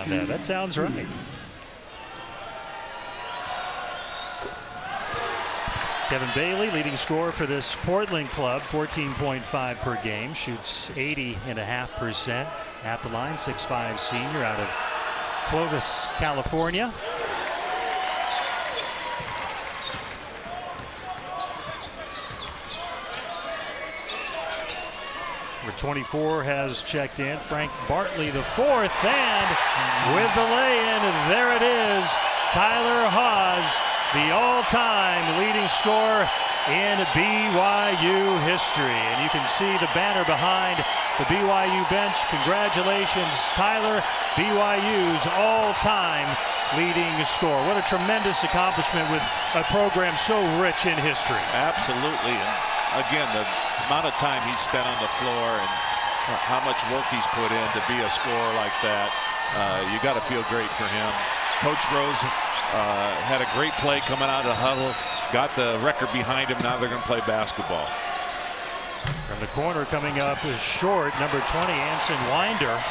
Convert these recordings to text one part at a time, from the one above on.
there. That sounds right. Kevin Bailey, leading scorer for this Portland club, 14.5 per game, shoots 80.5% at the line. 6'5" senior out of Clovis, California. Number 24 has checked in. Frank Bartley, the fourth, and with the lay-in, there it is. Tyler Haws, the all-time leading scorer in BYU history. And you can see the banner behind the BYU bench. Congratulations, Tyler, BYU's all-time leading scorer. What a tremendous accomplishment with a program so rich in history. Absolutely. And again, the amount of time he's spent on the floor and how much work he's put in to be a scorer like that, you got to feel great for him. Coach Rose had a great play coming out of the huddle, got the record behind him. Now they're going to play basketball. From the corner coming up is short, number 20, Anson Winder.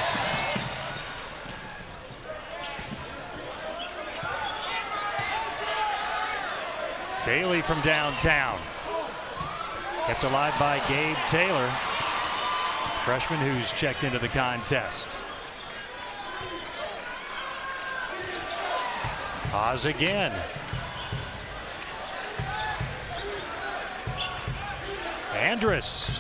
Bailey from downtown. Kept alive by Gabe Taylor, freshman who's checked into the contest. Haws again. Andrus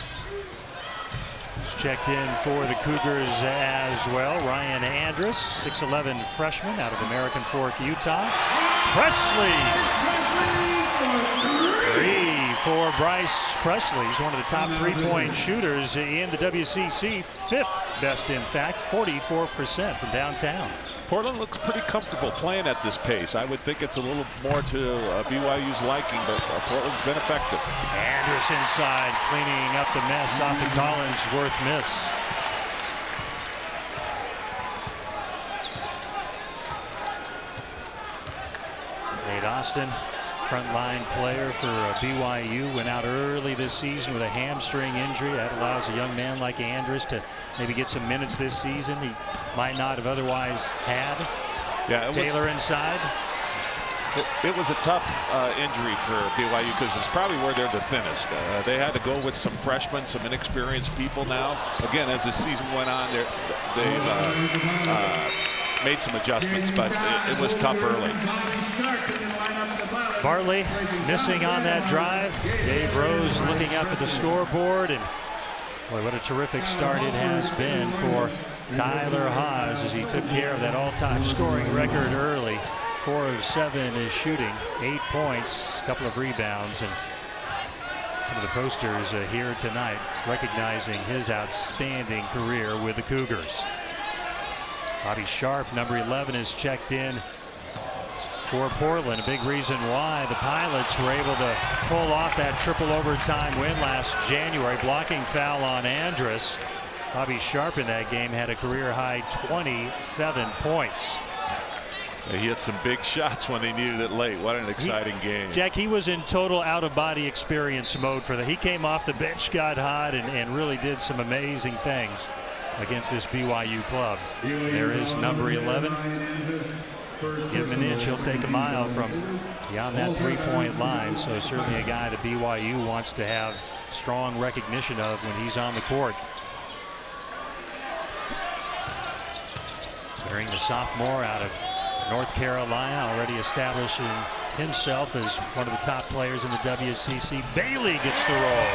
who's checked in for the Cougars as well. Ryan Andrus, 6'11" freshman out of American Fork, Utah. Presley. For Bryce Presley. He's one of the top three-point shooters in the WCC, fifth best in fact, 44% from downtown. Portland looks pretty comfortable playing at this pace. I would think it's a little more to BYU's liking, but Portland's been effective. Andrus inside, cleaning up the mess off the Collinsworth miss. Nate Austin, frontline player for BYU, went out early this season with a hamstring injury. That allows a young man like Andrus to maybe get some minutes this season he might not have otherwise had. Yeah, Taylor inside. It was a tough injury for BYU because it's probably where they're the thinnest. They had to go with some freshmen, some inexperienced people now. Again, as the season went on, they've made some adjustments, but it was tough early. Bartley missing on that drive. Dave Rose looking up at the scoreboard, and boy, what a terrific start it has been for Tyler Haws as he took care of that all-time scoring record early. 4 of 7 is shooting, 8 points, a couple of rebounds, and some of the posters here tonight recognizing his outstanding career with the Cougars. Bobby Sharp, number 11, is checked in for Portland. A big reason why the Pilots were able to pull off that triple overtime win last January. Blocking foul on Andrus. Bobby Sharp in that game had a career-high 27 points. He hit some big shots when they needed it late. What an exciting game. Jack, he was in total out-of-body experience mode for that. He came off the bench, got hot, and really did some amazing things against this BYU club. There is number 11. Give him an inch, he'll take a mile from beyond that three-point line. So certainly a guy that BYU wants to have strong recognition of when he's on the court. Bearing, the sophomore out of North Carolina, already establishing himself as one of the top players in the WCC. Bailey gets the roll.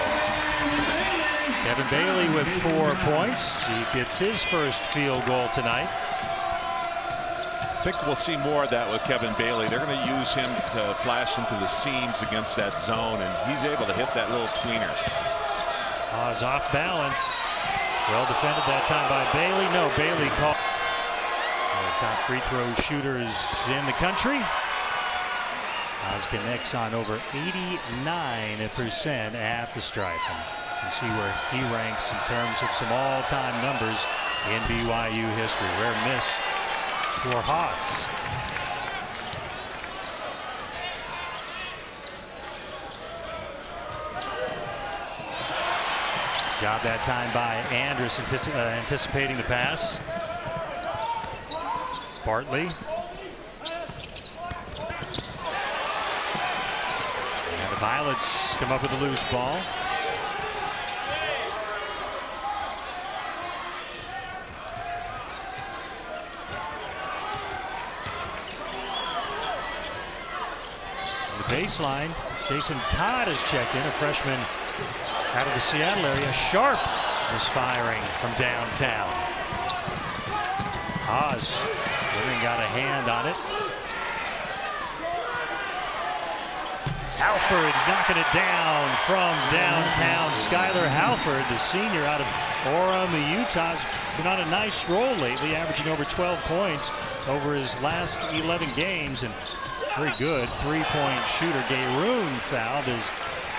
Kevin Bailey with 4 points. He gets his first field goal tonight. I think we'll see more of that with Kevin Bailey. They're going to use him to flash into the seams against that zone, and he's able to hit that little tweener. Haws off balance. Well defended that time by Bailey. No, Bailey caught. Top free throw shooters in the country. Haws connects on over 89% at the stripe. And you can see where he ranks in terms of some all-time numbers in BYU history. Rare miss for Haws. Job that time by Andrus, anticipating the pass. Bartley. And the Pilots come up with a loose ball. Baseline, Jason Todd has checked in, a freshman out of the Seattle area. Sharp is firing from downtown. Haas even got a hand on it. Halford knocking it down from downtown. Skylar Halford, the senior out of Orem, Utah, has been on a nice roll lately, averaging over 12 points over his last 11 games. And very good three-point shooter. Gayroon fouled as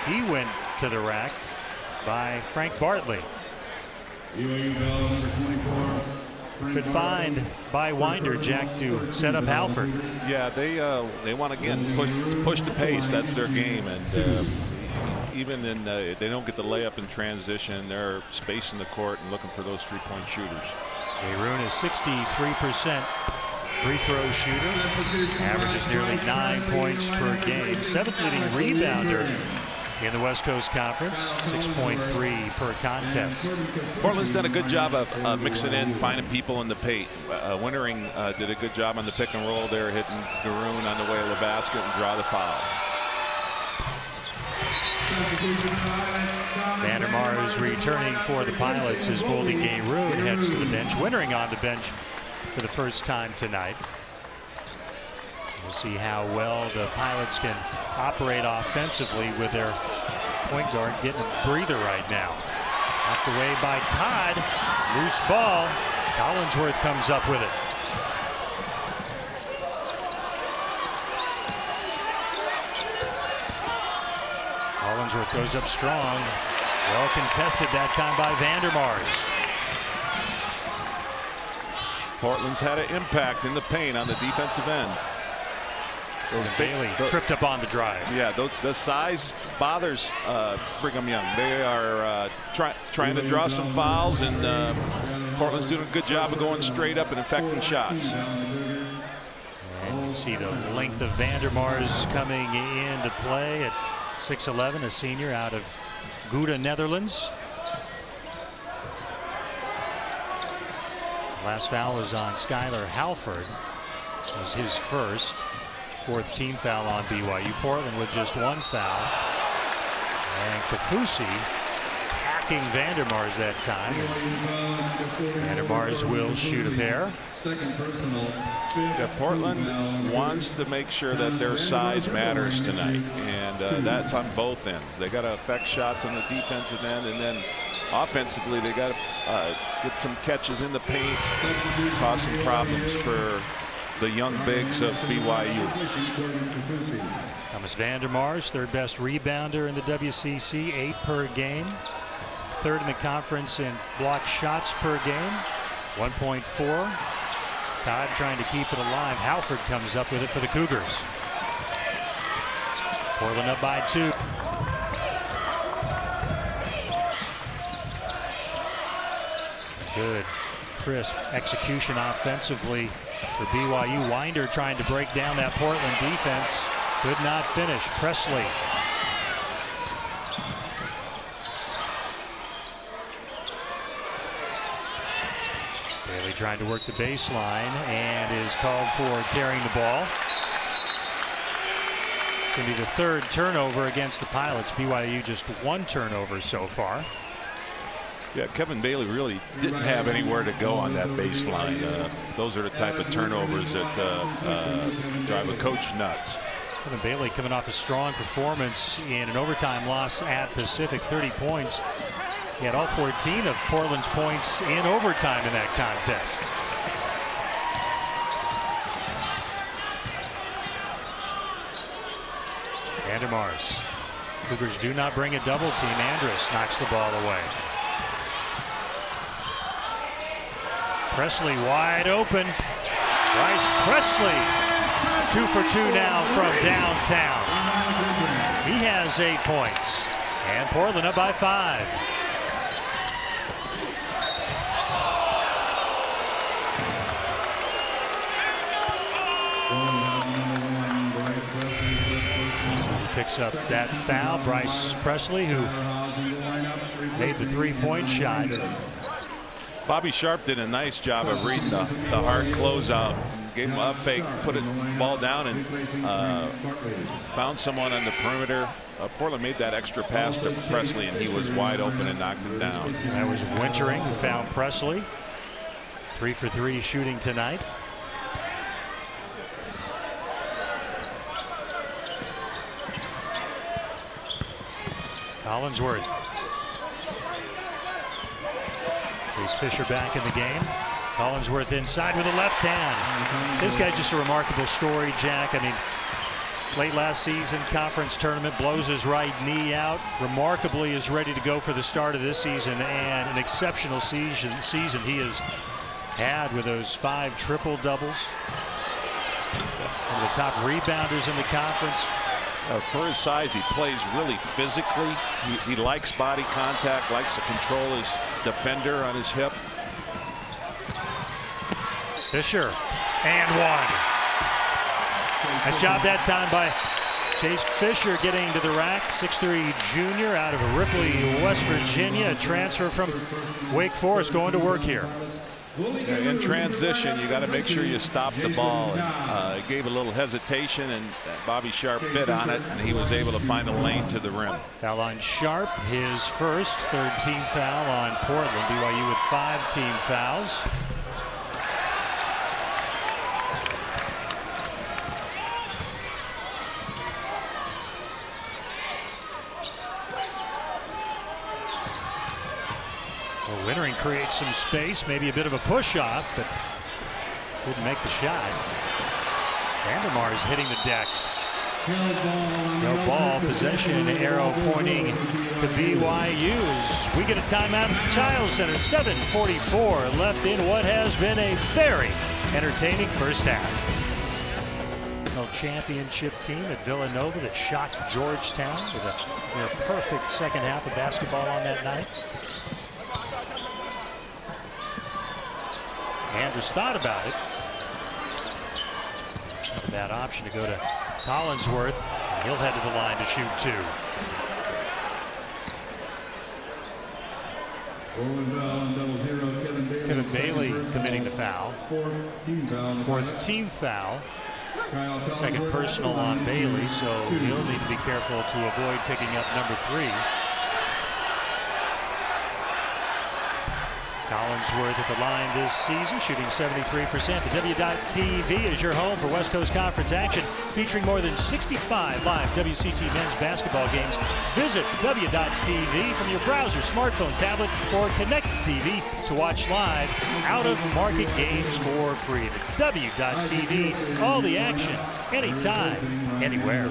he went to the rack by Frank Bartley. Good find by Winder, Jack, to set up Halford. Yeah, they want to again push the pace. That's their game, and even in they don't get the layup in transition. They're spacing the court and looking for those three-point shooters. Gayroon is 63% free throw shooter, averages nearly 9 points per game. 7th leading rebounder in the West Coast Conference, 6.3 per contest. Portland's done a good job of mixing in, finding people in the paint. Wintering did a good job on the pick and roll there, hitting Gayroon on the way to the basket and draw the foul. Vandermars returning for the Pilots as Goldie Gayroon heads to the bench. Wintering on the bench for the first time tonight. We'll see how well the Pilots can operate offensively with their point guard getting a breather right now. Knocked away by Todd. Loose ball. Collinsworth comes up with it. Collinsworth goes up strong. Well contested that time by Vandermars. Portland's had an impact in the paint on the defensive end. Bailey tripped up on the drive. Yeah, the size bothers Brigham Young. They are trying to draw some fouls, and Portland's doing a good job of going straight up and affecting shots. And you can see the length of Vandermars coming into play at 6'11", a senior out of Gouda, Netherlands. Last foul was on Skylar Halford. It was his first. 4th team foul on BYU. Portland with just 1 foul. And Kafusi hacking Vandermars that time. Vandermars will shoot a pair. Yeah, Portland wants to make sure that their size matters tonight, and that's on both ends. They got to affect shots on the defensive end, and then offensively they got to get some catches in the paint, cause some problems for the young bigs of BYU. Thomas Vandermars, 3rd best rebounder in the WCC, 8 per game. 3rd in the conference in block shots per game, 1.4. Todd trying to keep it alive. Halford comes up with it for the Cougars. Portland up by 2. Good, crisp execution offensively for BYU. Winder trying to break down that Portland defense. Could not finish. Presley. Bailey trying to work the baseline and is called for carrying the ball. It's going to be the 3rd turnover against the Pilots. BYU just 1 turnover so far. Yeah, Kevin Bailey really didn't have anywhere to go on that baseline. Those are the type of turnovers that drive a coach nuts. Kevin Bailey coming off a strong performance in an overtime loss at Pacific, 30 points. He had all 14 of Portland's points in overtime in that contest. Vandermars. Cougars do not bring a double team. Andrus knocks the ball away. Presley wide open. Bryce Presley 2 for 2 now from downtown. He has 8 points, and Portland up by 5. picks up that foul. Bryce Presley, who made the three-point shot. Bobby Sharp did a nice job of reading the hard closeout. Gave him a fake, put it ball down, and found someone on the perimeter. Portland made that extra pass to Presley, and he was wide open and knocked him down. That was Wintering who found Presley. 3 for 3 shooting tonight. Collinsworth. Chase Fisher back in the game. Collinsworth inside with a left hand. This guy's just a remarkable story, Jack. I mean, late last season, conference tournament, blows his right knee out. Remarkably is ready to go for the start of this season, and an exceptional season he has had with those 5 triple doubles. One of the top rebounders in the conference. For his size, he plays really physically. He likes body contact, likes to control his defender on his hip. Fisher, and one. Nice job that time by Chase Fisher getting to the rack. 6'3" junior out of Ripley, West Virginia. A transfer from Wake Forest, going to work here. In transition, you got to make sure you stop the ball. And, gave a little hesitation, and Bobby Sharp bit on it, and he was able to find a lane to the rim. Foul on Sharp, his first, 3rd team foul on Portland. BYU with 5 team fouls. Wintering creates some space, maybe a bit of a push off, but couldn't make the shot. Vandermar's hitting the deck. No ball, possession, arrow pointing to BYU as we get a timeout at the Child Center. 7:44 left in what has been a very entertaining first half. Championship team at Villanova that shocked Georgetown with a near perfect second half of basketball on that night. Andrews thought about it. That option to go to Collinsworth. He'll head to the line to shoot 2. Kevin Bailey committing the foul. 4th team foul. 2nd personal on Bailey, so he'll need to be careful to avoid picking up number 3. Collinsworth at the line this season, shooting 73%. The W.TV is your home for West Coast Conference action, featuring more than 65 live WCC men's basketball games. Visit W.TV from your browser, smartphone, tablet, or connected TV to watch live out-of-market games for free. The W.TV, all the action, anytime, anywhere.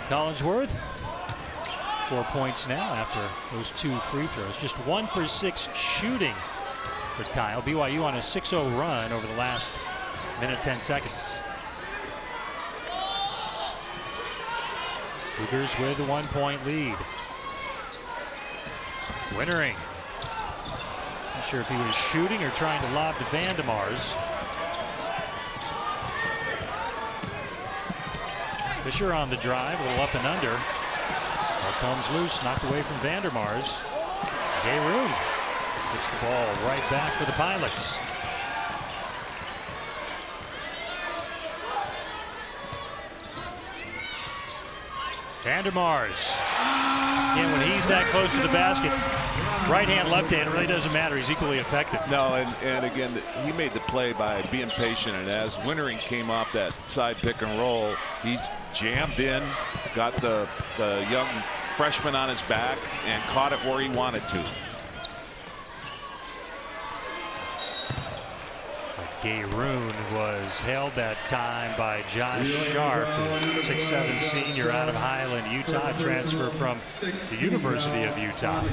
Collinsworth. 4 points now after those 2 free throws. Just 1 for 6 shooting for Kyle. BYU on a 6-0 run over the last minute 10 seconds. Cougars with a 1-point lead. Wintering. Not sure if he was shooting or trying to lob to Vandemars. Fisher on the drive, a little up and under. Ball comes loose, knocked away from Vandemars. Gayroon gets the ball right back for the Pilots. Vandemars. And when he's that close to the basket, right hand, left hand, it really doesn't matter. He's equally effective. No, and again, he made the play by being patient, and as Wintering came off that side pick and roll, he's jammed in, got the young freshman on his back, and caught it where he wanted to. Gayroon was held that time by Josh Sharp, the 6'7" senior out of Highland, Utah, transfer from the University of Utah.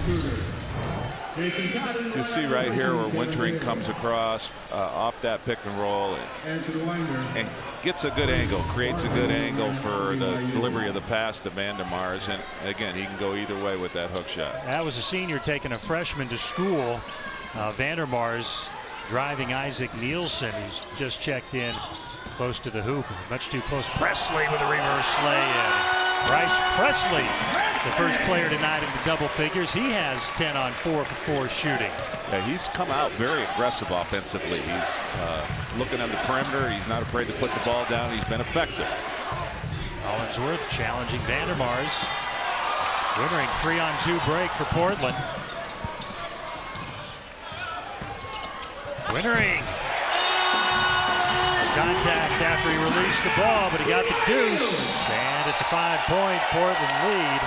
You see right here where Wintering comes across off that pick and roll and gets a good angle, creates a good angle for the delivery of the pass to Vandemars, and again, he can go either way with that hook shot. That was a senior taking a freshman to school. Vandemars driving Isaac Nielsen, who's just checked in close to the hoop, much too close. Presley with a reverse lay-in. Bryce Presley, the first player tonight in the double figures. He has 10 on 4 for 4 shooting. Yeah, he's come out very aggressive offensively. He's looking on the perimeter. He's not afraid to put the ball down. He's been effective. Collinsworth challenging Vandermars. Wintering 3-on-2 break for Portland. Wintering. Contact after he released the ball, but he got the deuce. And it's a 5-point Portland lead.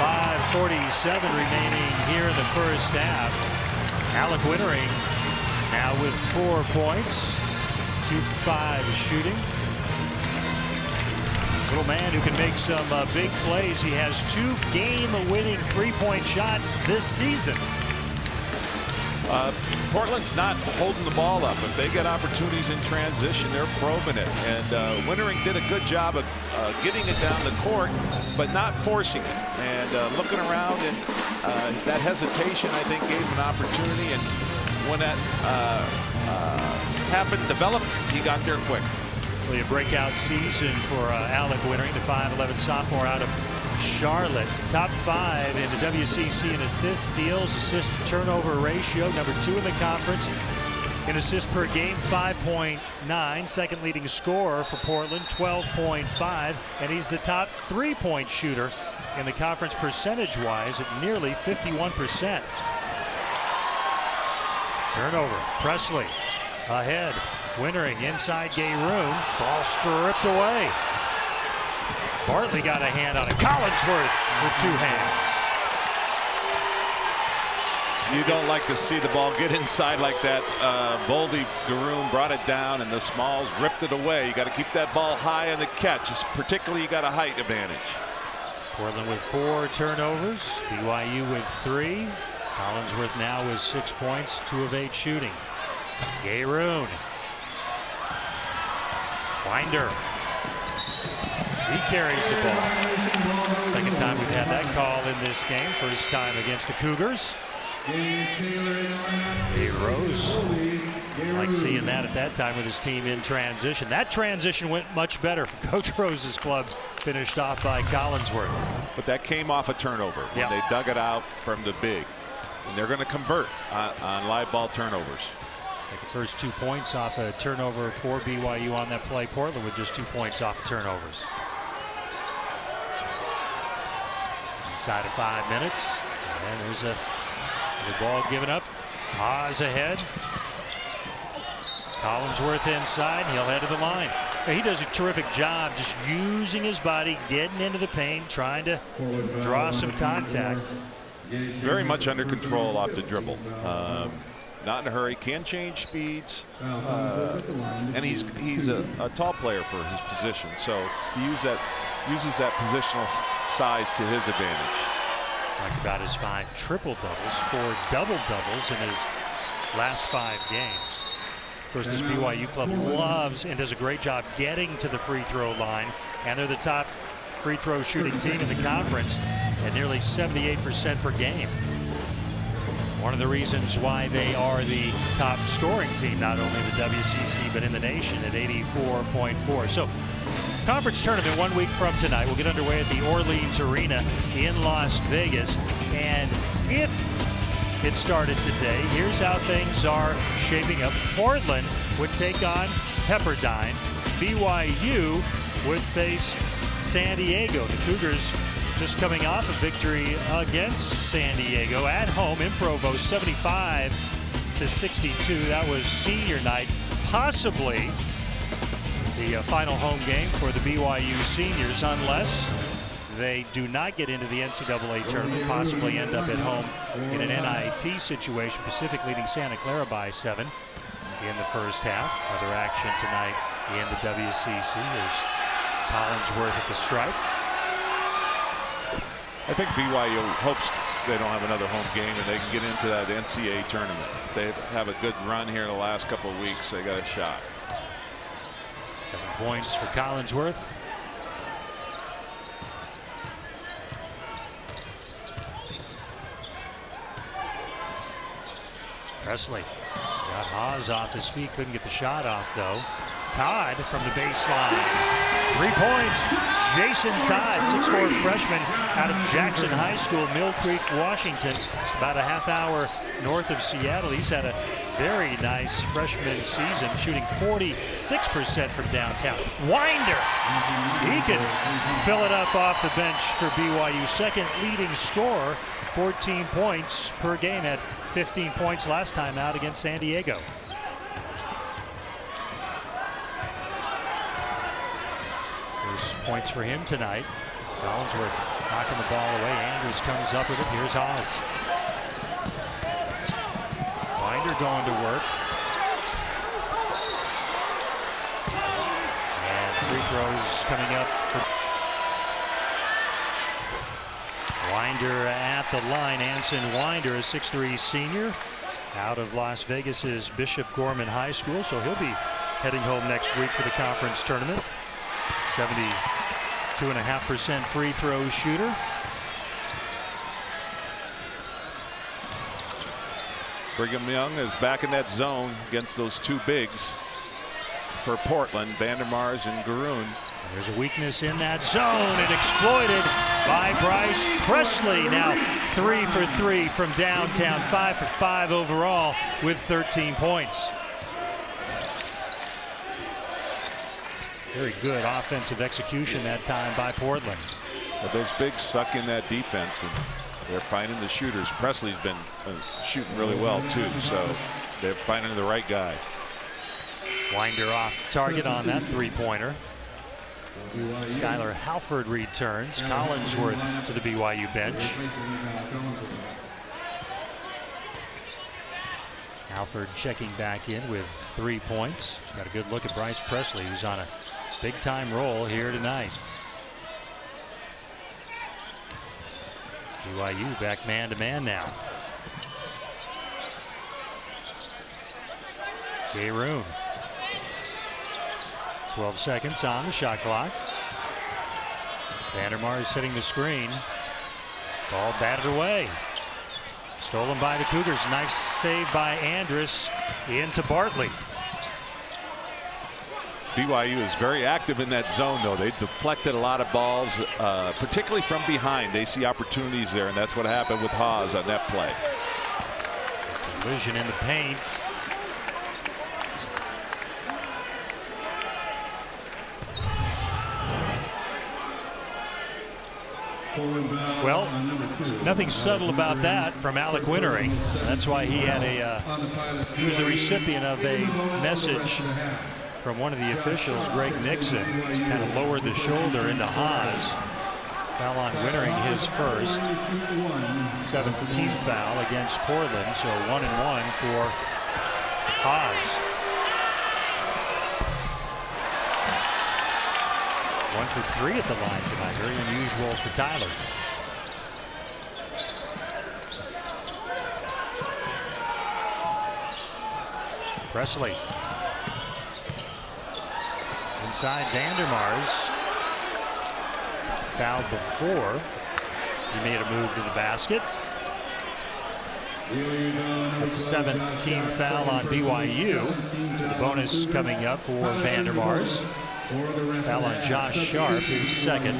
5:47 remaining here in the first half. Alec Wintering now with 4 points. 2 for 5 shooting. Little man who can make some big plays. He has 2 game-winning 3-point shots this season. Portland's not holding the ball up. If they get opportunities in transition, they're probing it. And Wintering did a good job of getting it down the court, but not forcing it. And looking around, and that hesitation, I think, gave him an opportunity. And when that happened, developed, he got there quick. Really a breakout season for Alec Wintering, the 5'11" sophomore out of Charlotte. Top 5 in the WCC in assists, steals, assist to turnover ratio, number 2 in the conference. In assists per game, 5.9. Second leading scorer for Portland, 12.5. And he's the top 3-point shooter in the conference percentage-wise at nearly 51%. Turnover. Presley ahead. Wintering inside Gay-Roon. Ball stripped away. Bartley got a hand on it. Collinsworth with 2 hands. You don't like to see the ball get inside like that. Voldy Garoon brought it down, and the Smalls ripped it away. You got to keep that ball high on the catch. Particularly, you got a height advantage. Portland with 4 turnovers. BYU with 3. Collinsworth now with 6 points, 2 of 8 shooting. Gay-Roon. Winder. He carries the ball. Second time we've had that call in this game. First time against the Cougars. Dave Rose. Like seeing that at that time with his team in transition. That transition went much better for Coach Rose's club. Finished off by Collinsworth. But that came off a turnover when they dug it out from the big. And they're going to convert on live ball turnovers. The first 2 points off a turnover for BYU on that play. Portland with just 2 points off of turnovers. Inside of 5 minutes. And there's the ball given up. Haas ahead. Collinsworth inside. He'll head to the line. He does a terrific job just using his body, getting into the paint, trying to draw some contact. Very much under control off the dribble. Not in a hurry, can change speeds, and he's a tall player for his position, so he uses that positional size to his advantage. Talked about his 5 triple-doubles, 4 double-doubles in his last 5 games. Of course, this BYU club loves and does a great job getting to the free throw line, and they're the top free throw shooting team in the conference at nearly 78% per game. One of the reasons why they are the top scoring team, not only in the WCC, but in the nation at 84.4. So, conference tournament 1 week from tonight. We'll get underway at the Orleans Arena in Las Vegas. And if it started today, here's how things are shaping up. Portland would take on Pepperdine. BYU would face San Diego. The Cougars just coming off a victory against San Diego at home in Provo, 75-62. That was senior night, possibly the final home game for the BYU seniors, unless they do not get into the NCAA tournament, possibly end up at home in an NIT situation. Pacific leading Santa Clara by 7 in the first half. Other action tonight in the WCC. There's Collinsworth at the stripe. I think BYU hopes they don't have another home game and they can get into that NCAA tournament. They have a good run here in the last couple of weeks. They got a shot. 7 points for Collinsworth. Presley Got Haas off his feet, couldn't get the shot off though. Todd from the baseline. 3 points. Jason Todd, 6'4" freshman out of Jackson High School, Mill Creek, Washington. It's about a half hour north of Seattle. He's had a very nice freshman season, shooting 46% from downtown. Winder, he can fill it up off the bench for BYU. Second leading scorer, 14 points per game, had 15 points last time out against San Diego. There's points for him tonight. Collinsworth knocking the ball away. Andrews comes up with it. Here's Haas. Winder going to work. And free throws coming up for Winder at the line. Anson Winder, a 6'3" senior out of Las Vegas's Bishop Gorman High School, so he'll be heading home next week for the conference tournament. 72.5% free throw shooter. Brigham Young is back in that zone against those two bigs for Portland, Vandermars and Garoon. There's a weakness in that zone and exploited by Bryce Presley. Now 3 for 3 from downtown, 5 for 5 overall with 13 points. Very good offensive execution that time by Portland. But those bigs suck in that defense, and they're finding the shooters. Presley's been shooting really well too, so they're finding the right guy. Winder off target on that three-pointer. Skylar Halford returns. Collinsworth to the BYU bench. Halford checking back in with 3 points. He's got a good look at Bryce Presley, who's on a big-time roll here tonight. BYU back man-to-man now. Garoon. 12 seconds on the shot clock. Vandermars setting the screen. Ball batted away. Stolen by the Cougars. Nice save by Andrus into Bartley. BYU is very active in that zone, though. They deflected a lot of balls, particularly from behind. They see opportunities there, and that's what happened with Haas on that play. Collision in the paint. Well, nothing subtle about that from Alec Wintering. That's why he had he was the recipient of a message from one of the officials, Greg Nixon. He kind of lowered the shoulder into Haas. Foul on Wintering, his first. 7th team foul against Portland, so 1-1 for Haas. 1 for 3 at the line tonight. Very unusual for Tyler. Presley. Inside Vandermars. Fouled before. He made a move to the basket. That's a 7th team foul on BYU. The bonus coming up for Vandermars. Foul on Josh Sharp, his second.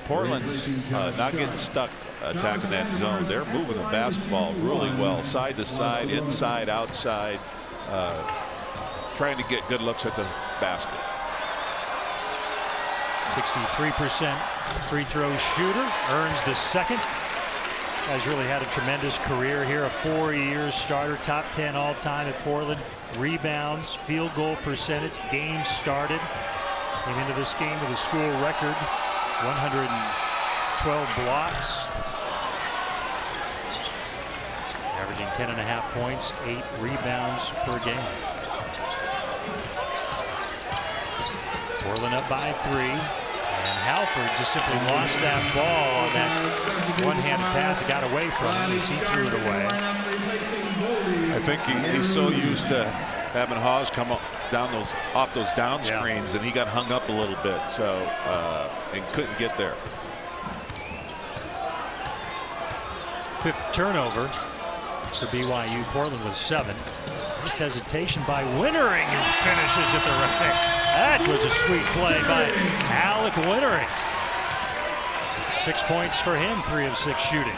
Portland's not getting stuck attacking that zone. They're moving the basketball really well, side to side, inside, outside, trying to get good looks at the basket. 63% free throw shooter, earns the second. Has really had a tremendous career here. A 4-year starter, top 10 all-time at Portland. Rebounds, field goal percentage, games started. Came into this game with a school record, 112 blocks. Averaging 10.5 points, 8 rebounds per game. Portland up by 3. And Halford just simply lost that ball on that one-handed pass. It got away from him as he threw it away. I think he's so used to having Haas come up off those down screens, and he got hung up a little bit, so and couldn't get there. 5th turnover for BYU. Portland with 7. Nice hesitation by Wintering, who finishes at the right. That was a sweet play by Alec Wintering. 6 points for him, 3 of 6 shooting.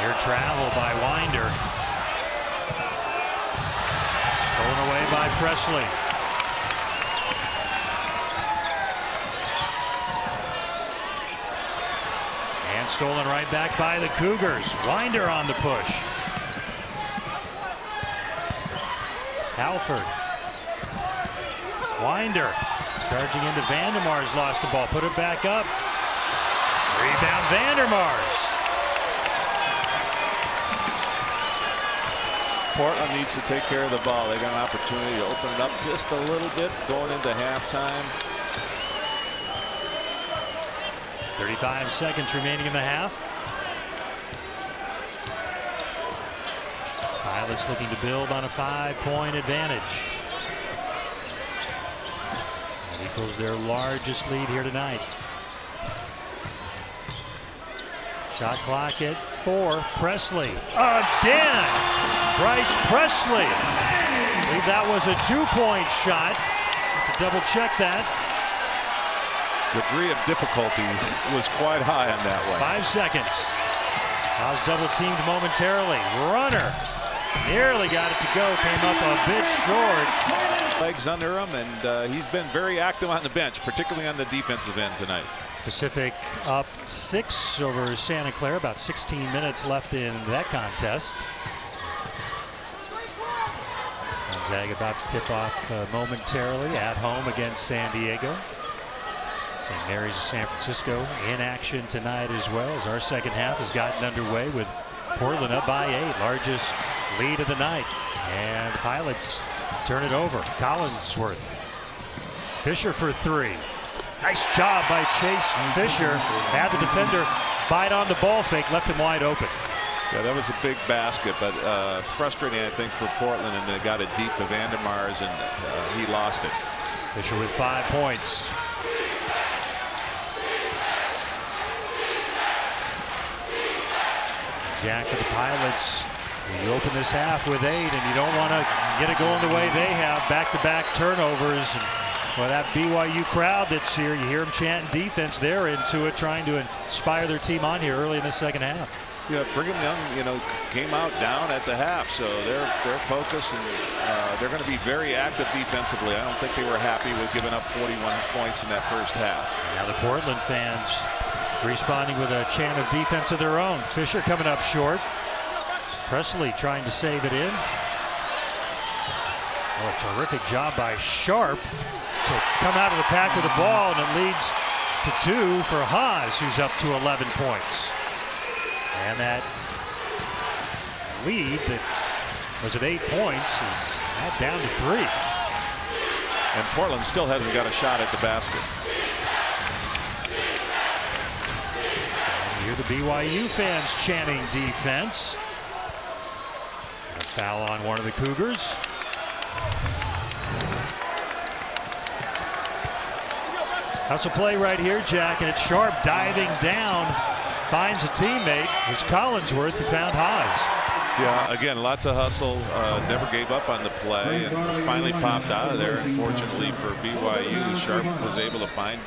Air travel by Winder. Stolen away by Presley. And stolen right back by the Cougars. Winder on the push. Halford. Winder charging into Vandermar's, lost the ball, put it back up. Rebound Vandermar's. Portland needs to take care of the ball. They got an opportunity to open it up just a little bit going into halftime. 35 seconds remaining in the half. Pilots looking to build on a 5-point advantage. That equals their largest lead here tonight. Shot clock at 4. Presley again. Bryce Presley. I believe that was a 2-point shot. Have to double check that. Degree of difficulty was quite high on that one. 5 seconds. Haas double teamed momentarily. Runner nearly got it to go. Came up a bit short. Legs under him, and he's been very active on the bench, particularly on the defensive end tonight. Pacific up 6 over Santa Clara. About 16 minutes left in that contest. Gonzaga about to tip off momentarily at home against San Diego. St. Mary's of San Francisco in action tonight as well, as our second half has gotten underway with Portland up by 8. Largest lead of the night. And the Pilots turn it over. Collinsworth. Fisher for 3. Nice job by Chase Fisher. Had the defender bite on the ball fake, left him wide open. Yeah, that was a big basket, but frustrating, I think, for Portland, and they got it deep to Vandermar's, and he lost it. Fisher with 5 points. Jack of the Pilots. You open this half with 8, and you don't want to get it going the way they have. Back-to-back turnovers. And well, that BYU crowd that's here, you hear them chanting defense. They're into it, trying to inspire their team on here early in the second half. Yeah, Brigham Young, came out down at the half, so they're focused, and they're going to be very active defensively. I don't think they were happy with giving up 41 points in that first half. Now the Portland fans responding with a chant of defense of their own. Fisher coming up short. Presley trying to save it in. Oh, a terrific job by Sharp to come out of the pack with the ball, and it leads to 2 for Haas, who's up to 11 points. And that lead that was at 8 points is now down to 3. And Portland still hasn't got a shot at the basket. And you hear the BYU fans chanting defense. A foul on one of the Cougars. Hustle play right here, Jack, and it's Sharp diving down. Finds a teammate. It was Collinsworth who found Haas. Yeah, again, lots of hustle. Never gave up on the play, and finally popped out of there. Unfortunately for BYU, Sharp was able to find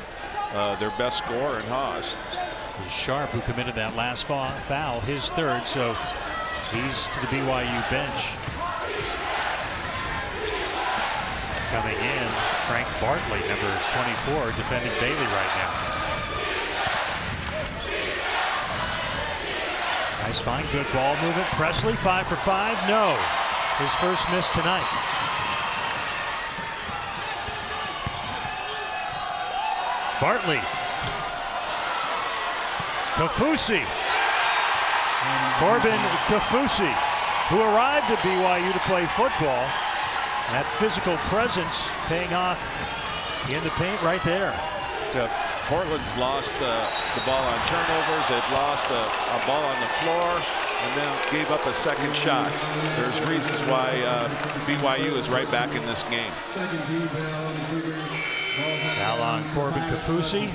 their best scorer in Haas. It was Sharp who committed that last foul, his 3rd, so he's to the BYU bench. Coming in, Frank Bartley, number 24, defending Bailey right now. Nice find, good ball movement. Presley 5 for 5, no. His first miss tonight. Bartley. Kafusi. Corbin Kafusi, who arrived at BYU to play football. That physical presence paying off in the paint right there. Portland's lost the ball on turnovers. They've lost a ball on the floor. and now gave up a second shot. There's reasons why BYU is right back in this game. Foul on Corbin Kafusi.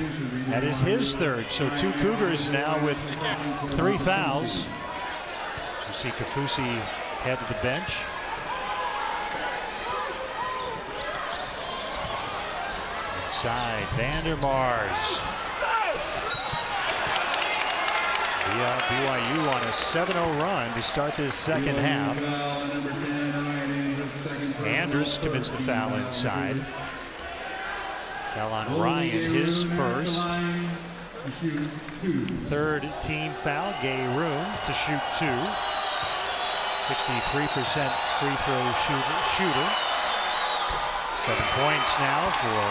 That is his third. So 2 Cougars now with 3 fouls. You see Kafusi head to the bench. Inside, Vandermars. BYU on a 7-0 run to start this second half. Andrus commits the foul inside. Foul on Ryan, his first. Third team foul, gave room to shoot 2. 63% free throw shooter. 7 points now for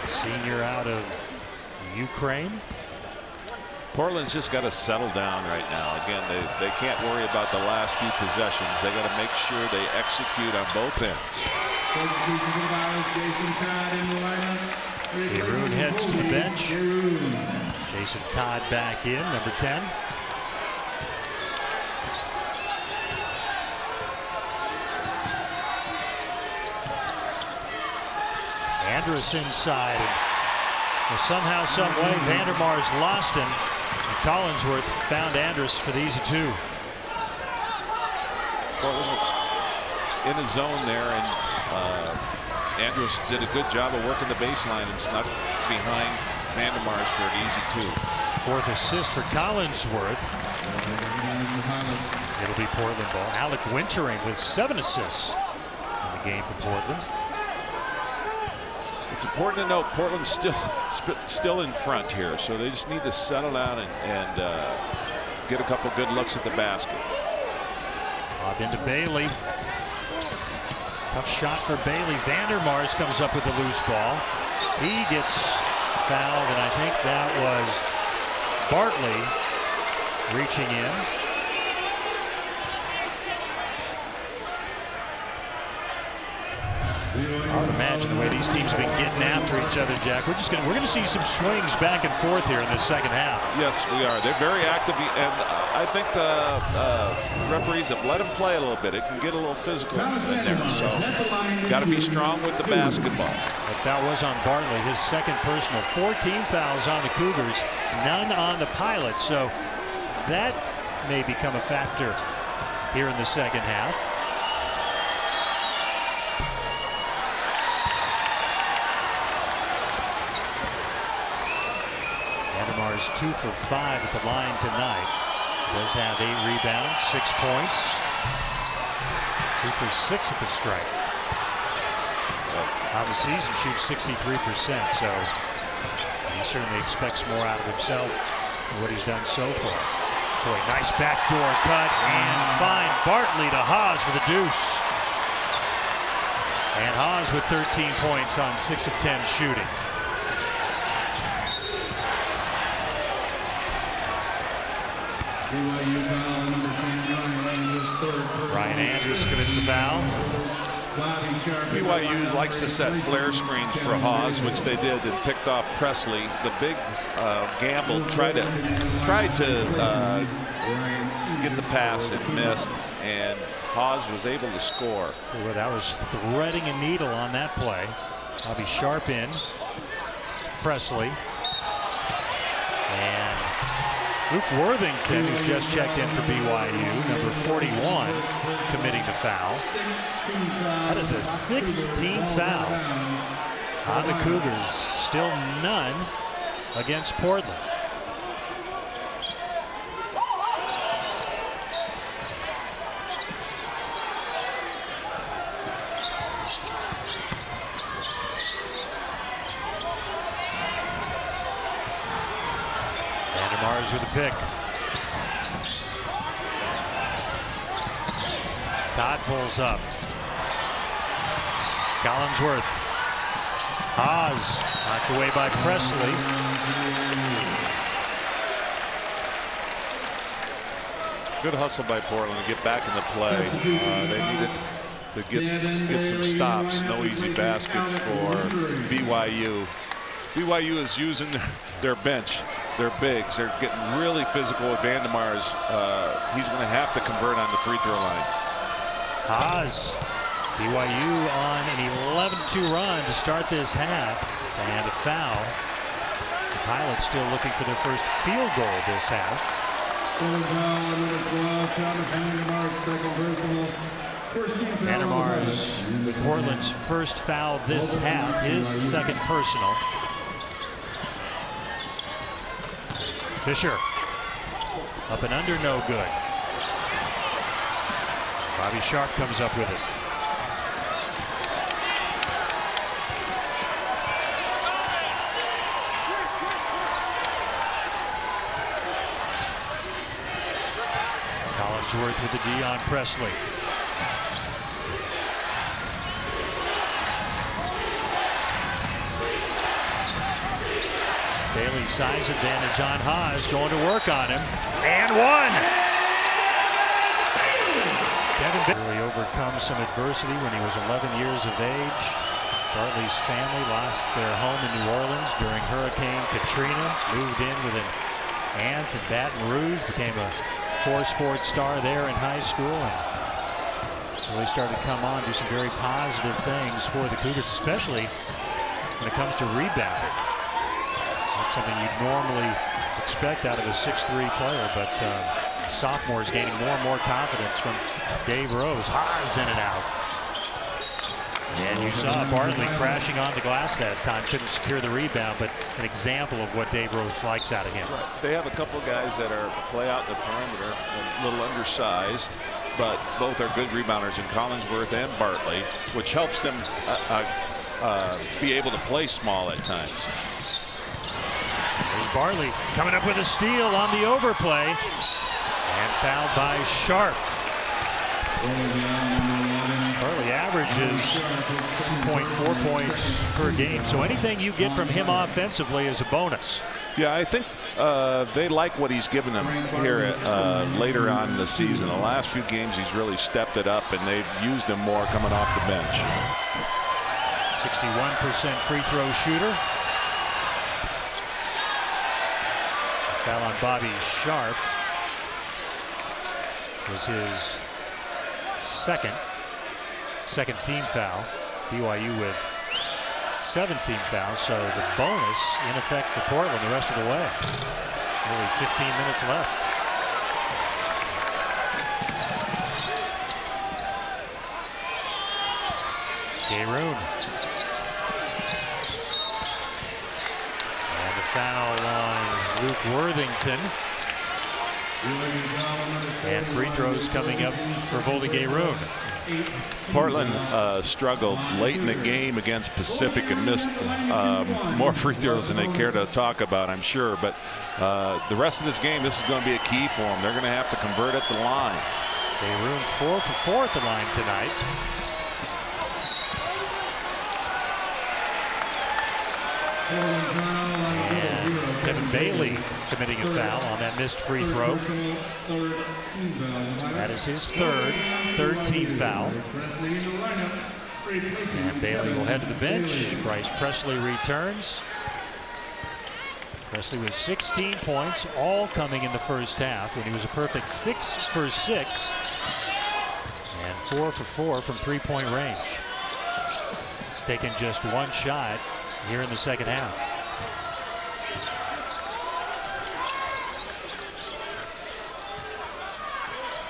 the senior out of Ukraine. Portland's just got to settle down right now. Again, they can't worry about the last few possessions. They got to make sure they execute on both ends. Haroon heads to the bench. Jason Todd back in, number 10. Andrus inside. And somehow, some way, Vandermars lost him. And Collinsworth found Andrus for the easy 2. Portland in the zone there, and Andrus did a good job of working the baseline and snuck behind Vandermars for an easy 2. 4th assist for Collinsworth. It'll be Portland ball. Alec Wintering with 7 assists in the game for Portland. It's important to note Portland's still in front here, so they just need to settle down and get a couple good looks at the basket. Lob into Bailey. Tough shot for Bailey. Vandermars comes up with the loose ball. He gets fouled, and I think that was Bartley reaching in. I would imagine the way these teams have been getting after each other, Jack. We're going to see some swings back and forth here in this second half. Yes, we are. They're very active, and I think the referees have let them play a little bit. It can get a little physical in there, so got to be strong with the basketball. That foul was on Bartley, his second personal. 14 fouls on the Cougars, none on the Pilots, so that may become a factor here in the second half. Vandermars 2 for 5 at the line tonight. Does have 8 rebounds, 6 points. 2 for 6 at the stripe. On the season, shoots 63%, so he certainly expects more out of himself than what he's done so far. Boy, nice backdoor cut, and fine. Bartley to Haas for the deuce. And Haas with 13 points on 6 of 10 shooting. Ryan Andrus commits the foul. BYU likes to set flare screens for Haas, which they did, and picked off Presley. The big gamble tried to get the pass and missed, and Haas was able to score. Well, that was threading a needle on that play. Bobby Sharp in. Presley. And Luke Worthington, who's just checked in for BYU, number 41, committing the foul. That is the 6th team foul on the Cougars. Still none against Portland. Vandermars with a pick. Todd pulls up. Collinsworth. Haas knocked away by Presley. Good hustle by Portland to get back in the play. They needed to get some stops. No easy baskets for BYU. BYU is using their bench They're bigs. They're getting really physical with Vandermar's. He's going to have to convert on the free throw line. Haas, BYU on an 11-2 run to start this half, and a foul. The Pilots still looking for their first field goal this half. Vandermar's with Portland's first foul this half, his second personal. Fisher up and under, no good. Bobby Sharp comes up with it. Collinsworth with the D on Presley. Bailey size advantage on Haas, going to work on him, and one. Kevin really overcome some adversity when he was 11 years of age. Bartley's family lost their home in New Orleans during Hurricane Katrina. Moved in with an aunt in Baton Rouge, became a four-sport star there in high school, and really started to come on, do some very positive things for the Cougars, especially when it comes to rebounding. Not something you'd normally expect out of a 6'3" player, but sophomores gaining more and more confidence from Dave Rose. Haas in and out. And you saw Bartley crashing on the glass that time. Couldn't secure the rebound, but an example of what Dave Rose likes out of him. They have a couple of guys that play out in the perimeter, a little undersized, but both are good rebounders in Collinsworth and Bartley, which helps them be able to play small at times. There's Bartley coming up with a steal on the overplay, and fouled by Sharp. Bartley averages 2.4 points per game, so anything you get from him offensively is a bonus. Yeah, I think they like what he's given them here later on in the season. The last few games he's really stepped it up, and they've used him more coming off the bench. 61% free throw shooter. Foul on Bobby Sharp was his second team foul. BYU with 17 fouls, so the bonus in effect for Portland the rest of the way. Only 15 minutes left. Garoon. And a foul on Luke Worthington. And free throws coming up for Voldy Garoon. Portland struggled late in the game against Pacific and missed more free throws than they care to talk about, I'm sure. But the rest of this game, this is going to be a key for them. They're going to have to convert at the line. Garoon 4 for 4 at the line tonight. And Kevin Bailey committing a foul on that missed free throw. That is his third team foul. And Bailey will head to the bench. Bryce Presley returns. Presley with 16 points, all coming in the first half when he was a perfect 6 for 6 and 4 for 4 from three-point range. He's taken just one shot here in the second half.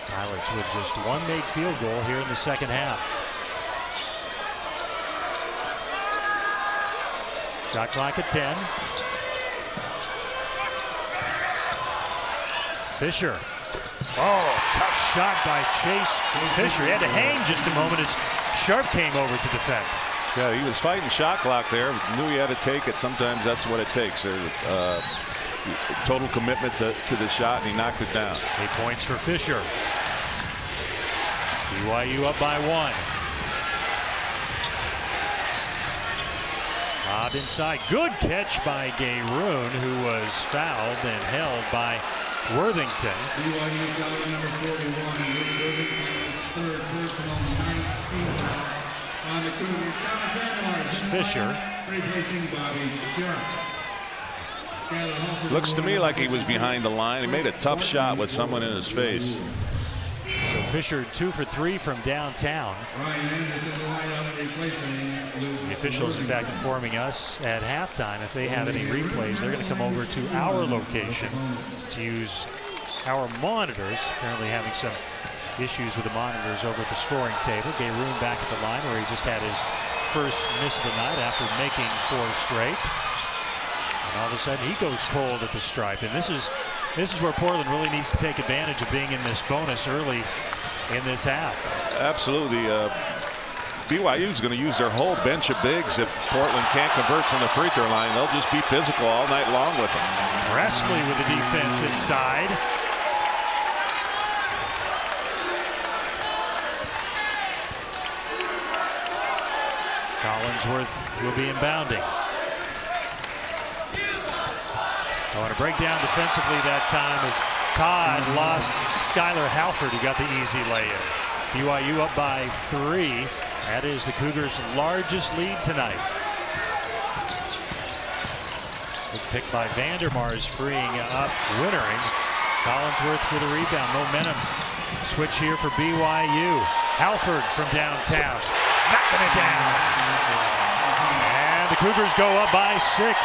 Pilots with just one made field goal here in the second half. Shot clock at 10. Fisher. Oh, tough shot by Chase Fisher. He had to hang just a moment as Sharp came over to defend. Yeah, he was fighting shot clock there. Knew he had to take it. Sometimes that's what it takes. Total commitment to the shot, and he knocked it down. 8 points for Fisher. BYU up by 1. Bob inside. Good catch by Garoon, who was fouled and held by Worthington. BYU got number 41, third personal 19 on the Cougars. Fisher. Replacing Bobby Sharp. Looks to me like he was behind the line. He made a tough shot with someone in his face. So Fisher 2 for 3 from downtown. The officials, in fact, informing us at halftime if they have any replays, they're going to come over to our location to use our monitors. Apparently having some issues with the monitors over at the scoring table. Garoon back at the line where he just had his first miss of the night after making 4 straight. And all of a sudden he goes cold at the stripe. And this is where Portland really needs to take advantage of being in this bonus early in this half. Absolutely. BYU is going to use their whole bench of bigs. If Portland can't convert from the free throw line, they'll just be physical all night long with them. Presley with the defense inside. Collinsworth will be inbounding. I want to break down defensively that time as Todd lost Skylar Halford, who got the easy lay-in. BYU up by 3. That is the Cougars' largest lead tonight. Good pick by Vandermars, freeing up Wintering. Collinsworth with a rebound. Momentum switch here for BYU. Halford from downtown, knocking it down. And the Cougars go up by 6.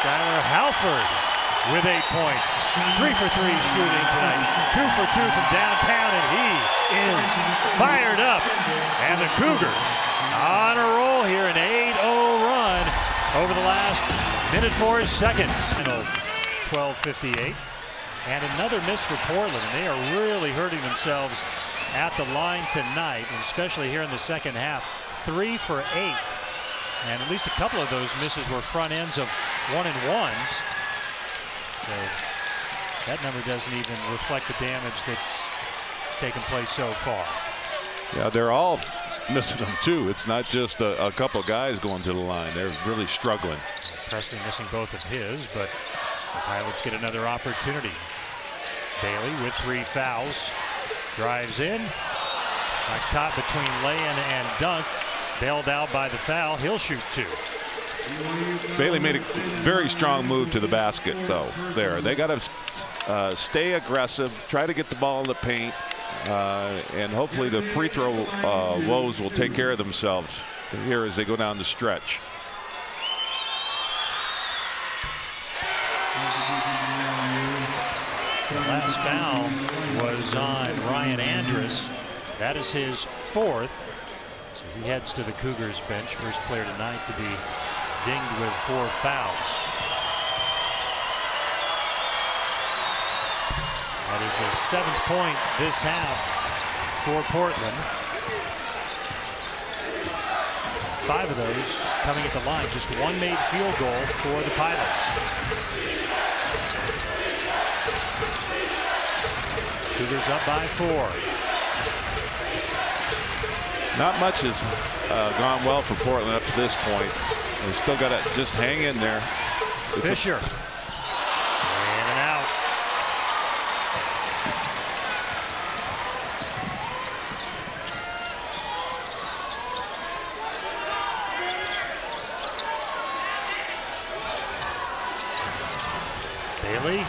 Skylar Halford with 8 points. 3 for 3 shooting tonight. 2 for 2 from downtown, and he is fired up. And the Cougars on a roll here, an 8-0 run over the last minute 4 seconds. 12:58. And another miss for Portland, and they are really hurting themselves at the line tonight, and especially here in the second half. 3 for 8. And at least a couple of those misses were front ends of 1-and-1s. So that number doesn't even reflect the damage that's taken place so far. Yeah, they're all missing them too. It's not just a couple guys going to the line. They're really struggling. Presley missing both of his, but the Pilots get another opportunity. Bailey with 3 fouls. Drives in. Got caught between lay-in and dunk. Bailed out by the foul. He'll shoot 2. Bailey made a very strong move to the basket, though. They got to stay aggressive, try to get the ball in the paint, and hopefully the free throw woes will take care of themselves here as they go down the stretch. The last foul was on Ryan Andrus. That is his 4th. So he heads to the Cougars bench. First player tonight to be dinged with 4 fouls. That is the 7th point this half for Portland. 5 of those coming at the line. Just 1 made field goal for the Pilots. Cougars up by 4. Not much has gone well for Portland up to this point. They still got to just hang in there. Fisher. In and out. Bailey.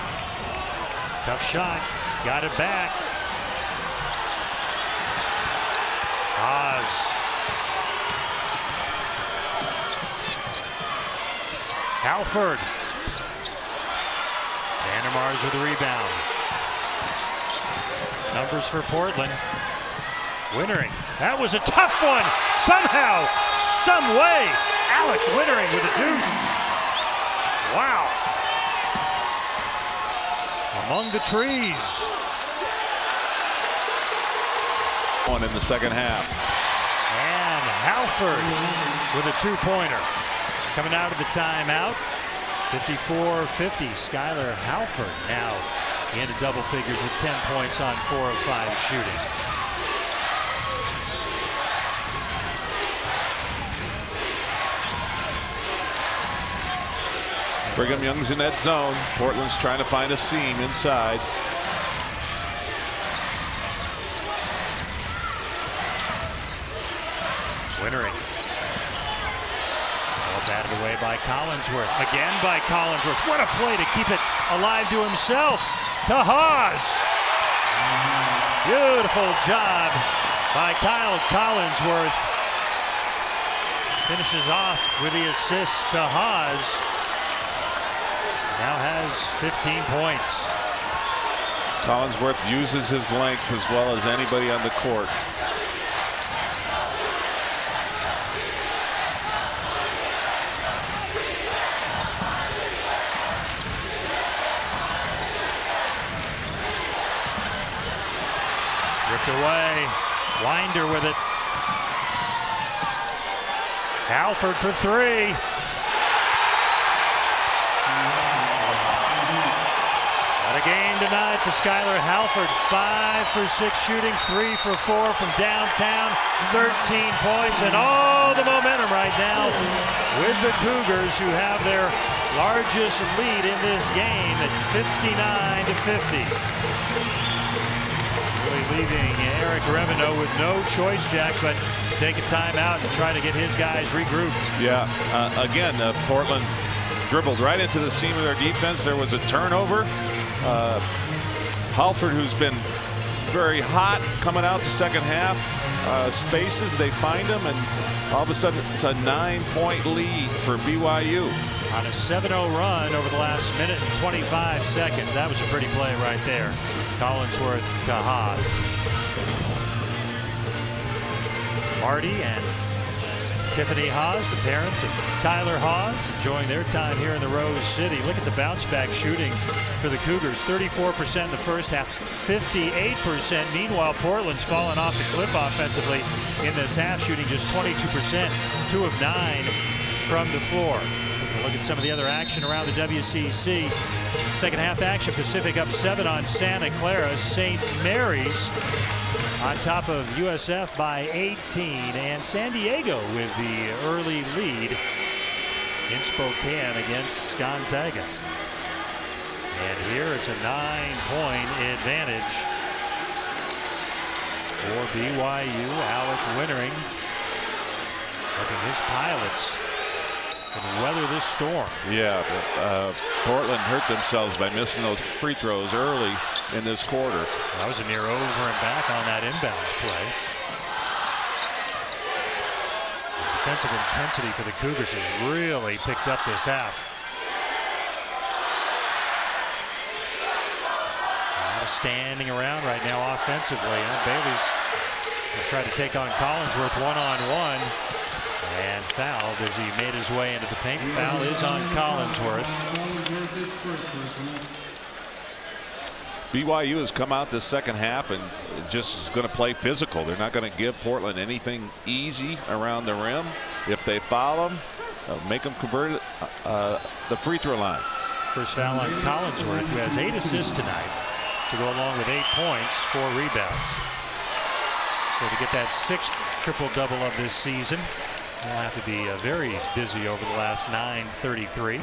Tough shot. Got it back. Oz. Halford. Vandermars with the rebound. Numbers for Portland. Wintering. That was a tough one. Somehow, some way, Alec Wintering with a deuce. Wow. Among the trees. One in the second half. And Halford with a 2-pointer. Coming out of the timeout. 54-50. Skylar Halford now into double figures with 10 points on 4 of 5 shooting. Brigham Young's in that zone. Portland's trying to find a seam inside. Wintering. Ball batted Tackled away by Collinsworth. Again by Collinsworth. What a play to keep it alive to himself. To Haas. Beautiful job by Kyle Collinsworth. Finishes off with the assist to Haas. Now has 15 points. Collinsworth uses his length as well as anybody on the court. Stripped away. Winder with it. Halford for three. What a game tonight for Skylar Halford. 5 for 6 shooting, 3 for 4 from downtown, 13 points, and all the momentum right now with the Cougars, who have their largest lead in this game at 59-50. Really leaving Eric Revenot with no choice, Jack, but take a timeout and try to get his guys regrouped. Yeah, again, Portland dribbled right into the seam of their defense. There was a turnover. Halford, who's been very hot coming out the second half, spaces, they find him, and all of a sudden it's a 9-point lead for BYU. On a 7-0 run over the last minute and 25 seconds. That was a pretty play right there. Collinsworth to Haas. Marty and Tiffany Haas, the parents of Tyler Haas, enjoying their time here in the Rose City. Look at the bounce back shooting for the Cougars. 34% in the first half, 58%. Meanwhile, Portland's fallen off the cliff offensively in this half, shooting just 22%, 2 of 9 from the floor. Look at some of the other action around the WCC. Second half action, Pacific up 7 on Santa Clara. St. Mary's on top of USF by 18, and San Diego with the early lead in Spokane against Gonzaga. And here it's a 9-point advantage for BYU. Alec Wintering looking his Pilots can weather this storm. Yeah, Portland hurt themselves by missing those free throws early in this quarter. That was a near over and back on that inbounds play. The defensive intensity for the Cougars has really picked up this half. A lot of standing around right now offensively. Bailey's going to try to take on Collinsworth one-on-one. And fouled as he made his way into the paint. Foul is on Collinsworth. BYU has come out this second half and just is going to play physical. They're not going to give Portland anything easy around the rim. If they foul them, make them convert it, the free throw line. First foul on Collinsworth, who has 8 assists tonight, to go along with 8 points, 4 rebounds. So to get that 6th triple-double of this season, he'll have to be very busy over the last 9:33.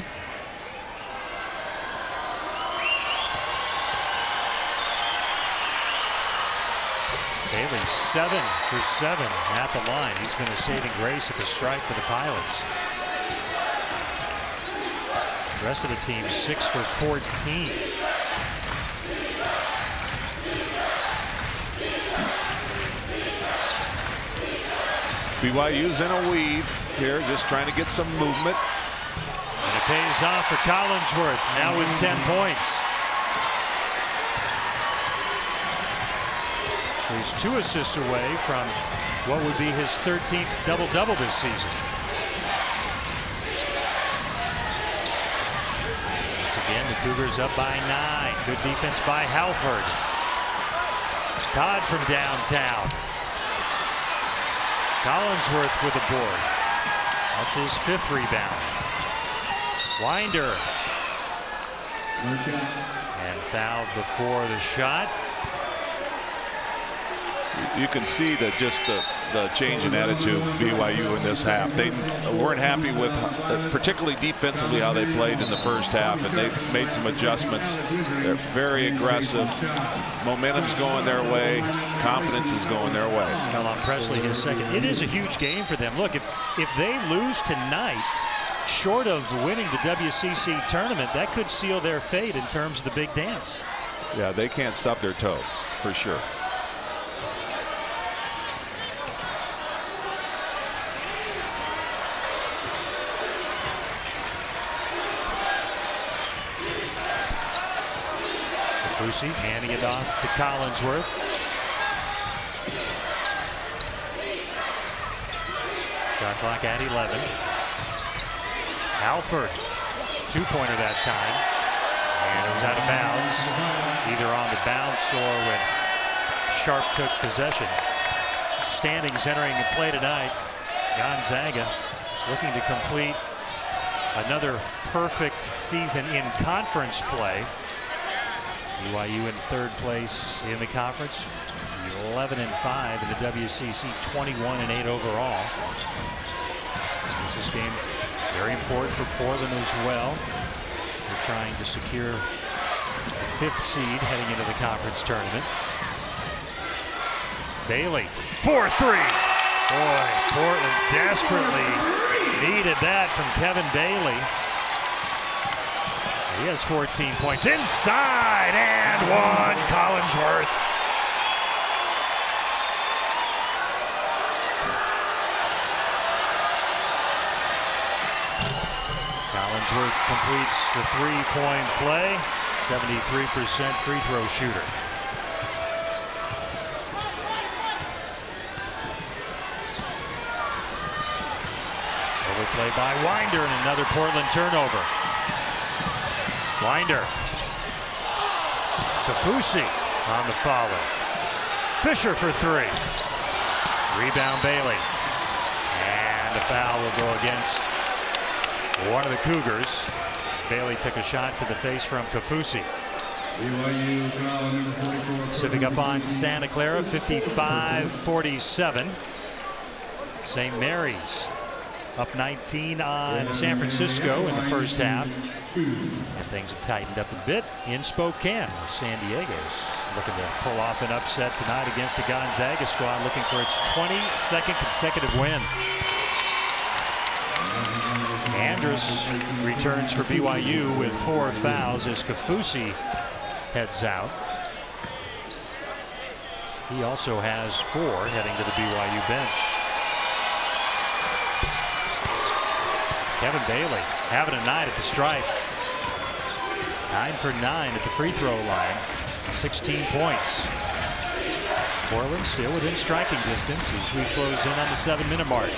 Bailey 7 for 7 at the line. He's been a saving grace at the stripe for the Pilots. The rest of the team 6 for 14. BYU's in a weave here, just trying to get some movement. And it pays off for Collinsworth, now with 10 points. So he's 2 assists away from what would be his 13th double-double this season. Once again, the Cougars up by 9. Good defense by Halford. Todd from downtown. Collinsworth with the board. That's his 5th rebound. Winder. And fouled before the shot. You can see that just the change in attitude BYU in this half. They weren't happy with, particularly defensively, how they played in the first half, and they made some adjustments. They're very aggressive. Momentum's going their way. Confidence is going their way. Kellon Presley, his 2nd. It is a huge game for them. Look, if they lose tonight, short of winning the WCC tournament, that could seal their fate in terms of the big dance. Yeah, they can't stub their toe, for sure. Lucy handing it off to Collinsworth. Shot clock at 11. Alford, two-pointer that time. And it was out of bounds, either on the bounce or when Sharp took possession. Standings entering the play tonight. Gonzaga looking to complete another perfect season in conference play. BYU in third place in the conference, 11-5 in the WCC, 21-8 overall. This game very important for Portland as well. They're trying to secure the 5th seed heading into the conference tournament. Bailey, 4-3. Boy, Portland desperately needed that from Kevin Bailey. He has 14 points inside and one. Collinsworth. Collinsworth completes the three-point play. 73% free throw shooter. Overplay by Winder and another Portland turnover. Winder. Kafusi on the follow. Fisher for three. Rebound Bailey. And a foul will go against one of the Cougars. Bailey took a shot to the face from Kafusi. BYU foul number 44. Pacific up on Santa Clara, 55-47. St. Mary's up 19 on San Francisco in the first half. And things have tightened up a bit in Spokane. San Diego's looking to pull off an upset tonight against the Gonzaga squad, looking for its 22nd consecutive win. Andrus returns for BYU with 4 fouls as Kafusi heads out. He also has 4 heading to the BYU bench. Kevin Bailey having a night at the stripe. 9 for 9 at the free throw line. 16 points. Portland still within striking distance as we close in on the 7-minute mark.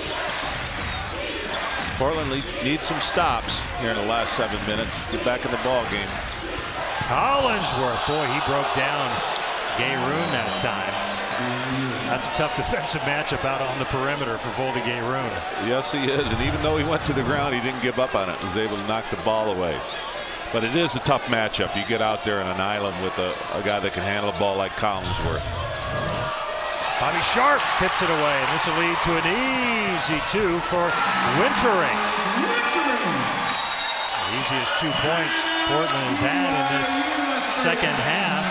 Portland needs some stops here in the last 7 minutes. Get back in the ball game. Collinsworth, boy, he broke down Gayroon that time. That's a tough defensive matchup out on the perimeter for Voldy Gayroon. Yes, he is. And even though he went to the ground, he didn't give up on it. Was able to knock the ball away. But it is a tough matchup. You get out there on an island with a guy that can handle a ball like Collinsworth. Bobby Sharp tips it away, and this will lead to an easy 2 for Wintering. The easiest 2 points Portland has had in this second half.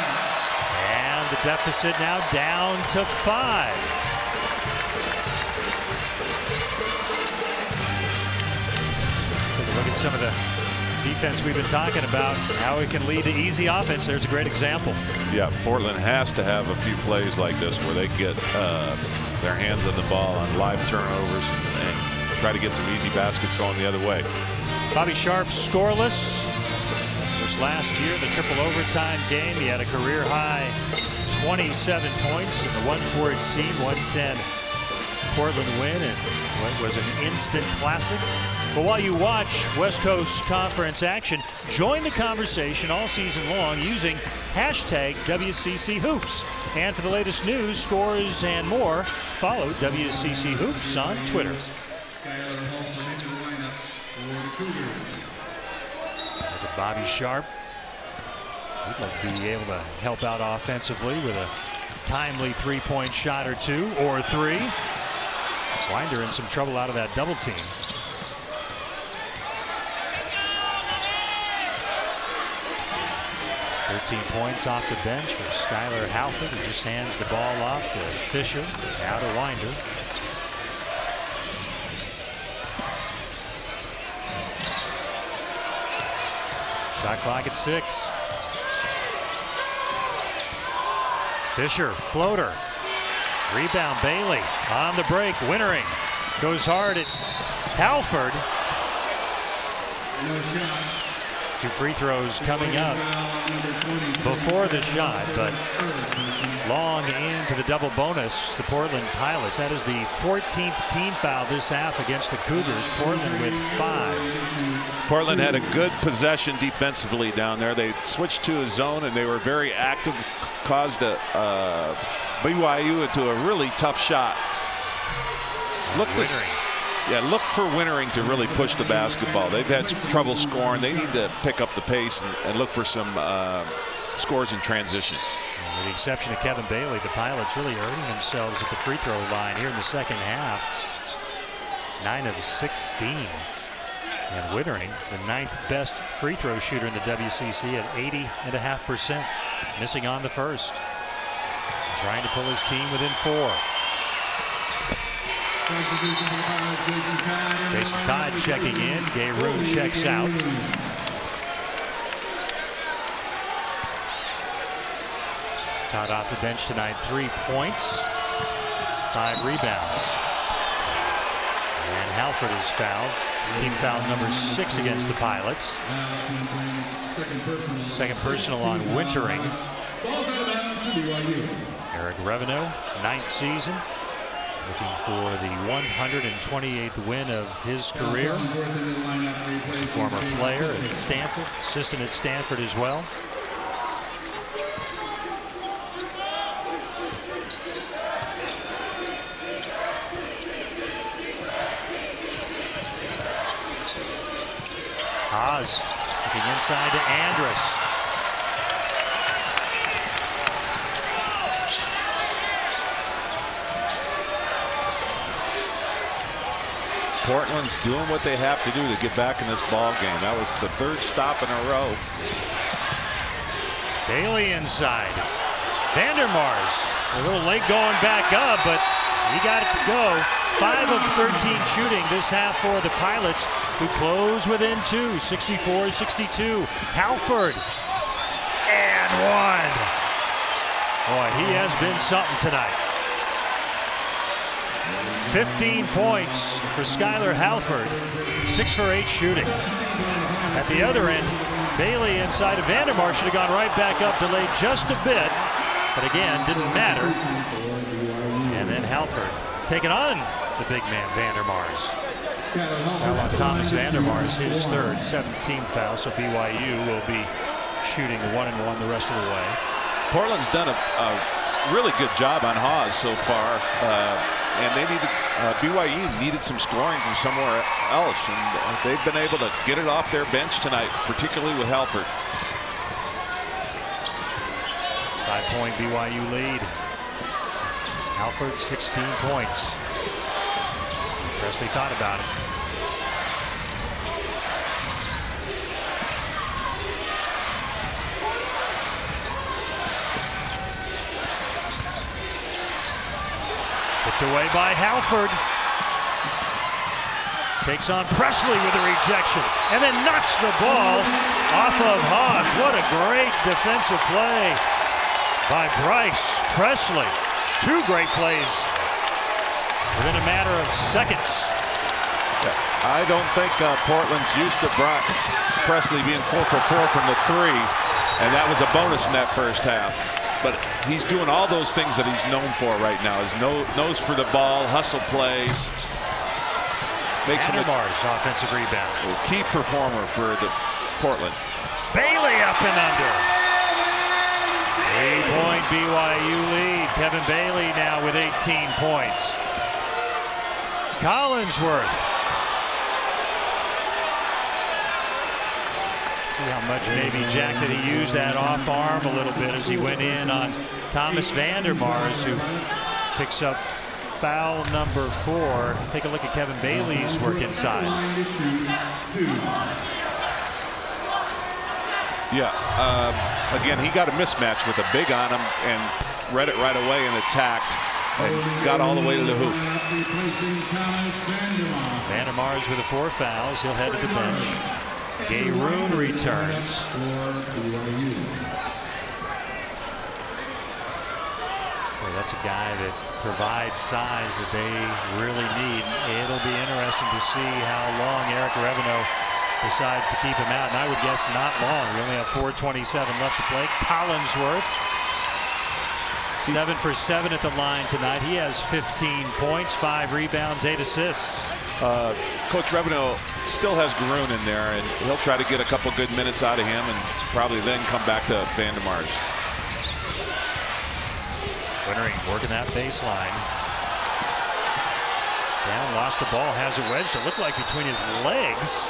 And the deficit now down to 5. Take a look at some of the defense we've been talking about, how it can lead to easy offense. There's a great example. Yeah, Portland has to have a few plays like this where they get their hands on the ball on live turnovers and try to get some easy baskets going the other way. Bobby Sharp scoreless. This last year, the triple overtime game, he had a career high 27 points in the 114-110 Portland win, and what was an instant classic. But while you watch West Coast Conference action, join the conversation all season long using hashtag WCC Hoops. And for the latest news, scores, and more, follow WCC Hoops on Twitter. Look at Bobby Sharp. He'd like to be able to help out offensively with a timely 3-point shot or 2 or 3. Winder in some trouble out of that double team. Points off the bench for Skylar Halford, who just hands the ball off to Fisher. Now to Winder. Shot clock at 6. Fisher, floater. Rebound, Bailey on the break. Wintering goes hard at Halford. 2 free throws coming up before the shot, but long into the double bonus. The Portland Pilots. That is the 14th team foul this half against the Cougars. Portland with 5. Portland had a good possession defensively down there. They switched to a zone and they were very active, caused BYU into a really tough shot. Look for Wintering to really push the basketball. They've had trouble scoring. They need to pick up the pace and look for some scores in transition. With the exception of Kevin Bailey, the Pilots really hurting themselves at the free throw line here in the second half. 9 of 16. And Wintering, the 9th best free throw shooter in the WCC at 80.5%. Missing on the first. Trying to pull his team within 4. Jason Todd checking in. Gayroon checks out. Todd off the bench tonight. 3 points, 5 rebounds. And Halford is fouled. Team foul number 6 against the Pilots. Second personal on Wintering. Eric Revenue, 9th season. Looking for the 128th win of his career. He's a former player at Stanford, assistant at Stanford as well. Haas looking inside to Andrus. Portland's doing what they have to do to get back in this ball game. That was the 3rd stop in a row. Bailey inside. Vandermars a little late going back up, but he got it to go. 5 of 13 shooting this half for the Pilots, who close within 2. 64-62. Halford and 1. Boy, he has been something tonight. 15 points for Skylar Halford. 6 for 8 shooting. At the other end, Bailey inside of Vandermars should have gone right back up, delayed just a bit, but again didn't matter. And then Halford taking on the big man Vandermars. Now on Thomas Vandermars, his 3rd, 7th team foul, so BYU will be shooting 1-1 the rest of the way. Portland's done a really good job on Haas so far. And they needed BYU needed some scoring from somewhere else, and they've been able to get it off their bench tonight, particularly with Halford. 5-point BYU lead. Halford 16 points. Presley thought about it. Tipped away by Halford. Takes on Presley with a rejection and then knocks the ball off of Haas. What a great defensive play by Bryce Presley. 2 great plays within a matter of seconds. I don't think Portland's used to Presley being 4 for 4 from the 3, and that was a bonus in that first half. But he's doing all those things that he's known for right now. His nose for the ball, hustle plays. Makes him Vandermars offensive rebound. A key performer for the Portland. Bailey up and under. 8-point BYU lead. Kevin Bailey now with 18 points. Collinsworth. See how much maybe Jack that he used that off arm a little bit as he went in on Thomas Vandermars, who picks up foul number 4. Take a look at Kevin Bailey's work inside. Yeah, again, he got a mismatch with a big on him and read it right away and attacked and got all the way to the hoop. Vandermars with the 4 fouls. He'll head to the bench. Garoon returns. Boy, that's a guy that provides size that they really need. It'll be interesting to see how long Eric Revenue decides to keep him out, and I would guess not long. We only have 4:27 left to play. Collinsworth, 7 for 7 at the line tonight. He has 15 points, 5 rebounds, 8 assists. Coach Revenue still has Garoon in there, and he'll try to get a couple good minutes out of him and probably then come back to Vandermars. Wintering working that baseline. Down, lost the ball, has it wedged. It looked like between his legs.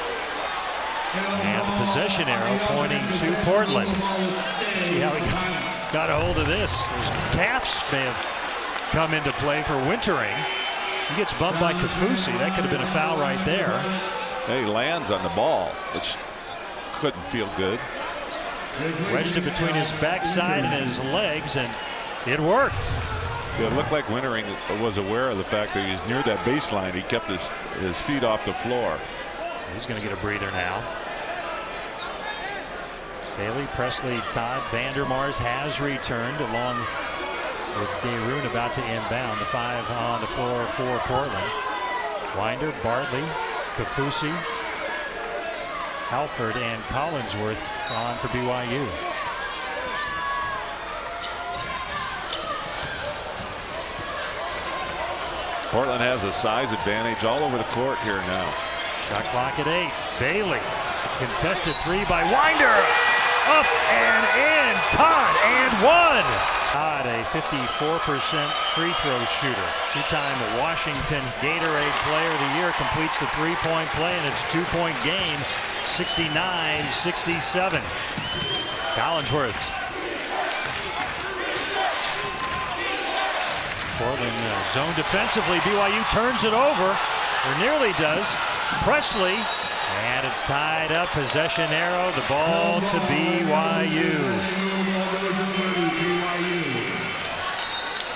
And the possession arrow pointing to Portland. Let's see how he got a hold of this. His calves may have come into play for Wintering. He gets bumped by Kafusi. That could have been a foul right there. He lands on the ball, which couldn't feel good. Wedged it between his backside and his legs, and it worked. It looked like Wintering was aware of the fact that he's near that baseline. He kept his feet off the floor. He's going to get a breather now. Bailey, Presley, Todd, Vandermars has returned along with Garoon about to inbound. The 5 on the floor for Portland. Winder, Bartley, Kafusi, Halford, and Collinsworth on for BYU. Portland has a size advantage all over the court here now. Shot clock at 8. Bailey, contested 3 by Winder. Up and in. Todd and 1. Todd, a 54% free throw shooter. 2-time Washington Gatorade Player of the Year, completes the 3-point play, and it's a 2-point game. 69-67. Collinsworth. Portland zone defensively. BYU turns it over, or nearly does. Presley, and it's tied up. Possession arrow. The ball to BYU.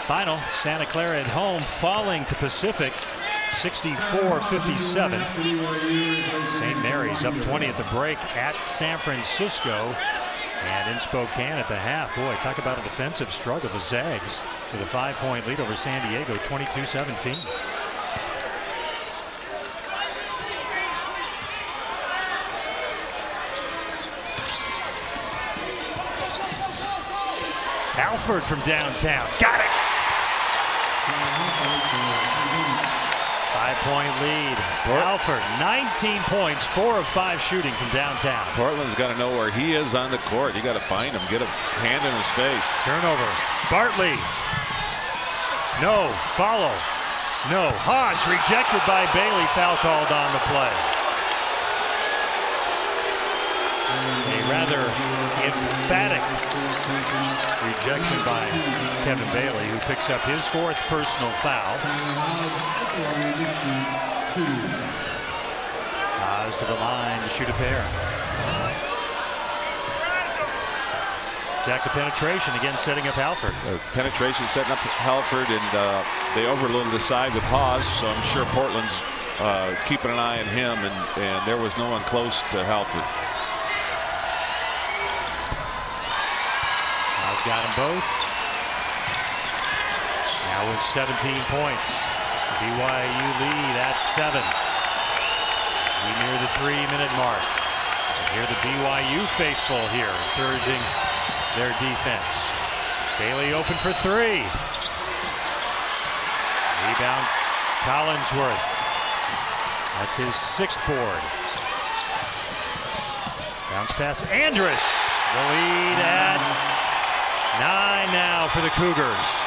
Final, Santa Clara at home falling to Pacific 64-57. St. Mary's up 20 at the break at San Francisco. And in Spokane at the half. Boy, talk about a defensive struggle. The Zags with a 5-point lead over San Diego, 22-17. Halford from downtown. Got it! 5-point lead. Halford, 19 points, 4 of 5 shooting from downtown. Portland's got to know where he is on the court. You got to find him, get a hand in his face. Turnover. Bartley. No. Follow. No. Haas rejected by Bailey. Foul called on the play. A rather emphatic rejection by Kevin Bailey, who picks up his 4th personal foul. Haas to the line to shoot a pair. Jack the penetration, again setting up Halford. Penetration setting up Halford, and they overloaded the side with Haas, so I'm sure Portland's keeping an eye on him, and there was no one close to Halford. Haas got them both. Now with 17 points. BYU lead at 7. We near the 3-minute mark. And here the BYU faithful here encouraging their defense. Bailey open for 3. Rebound Collinsworth. That's his 6th board. Bounce pass Andrus. The lead at 9 now for the Cougars.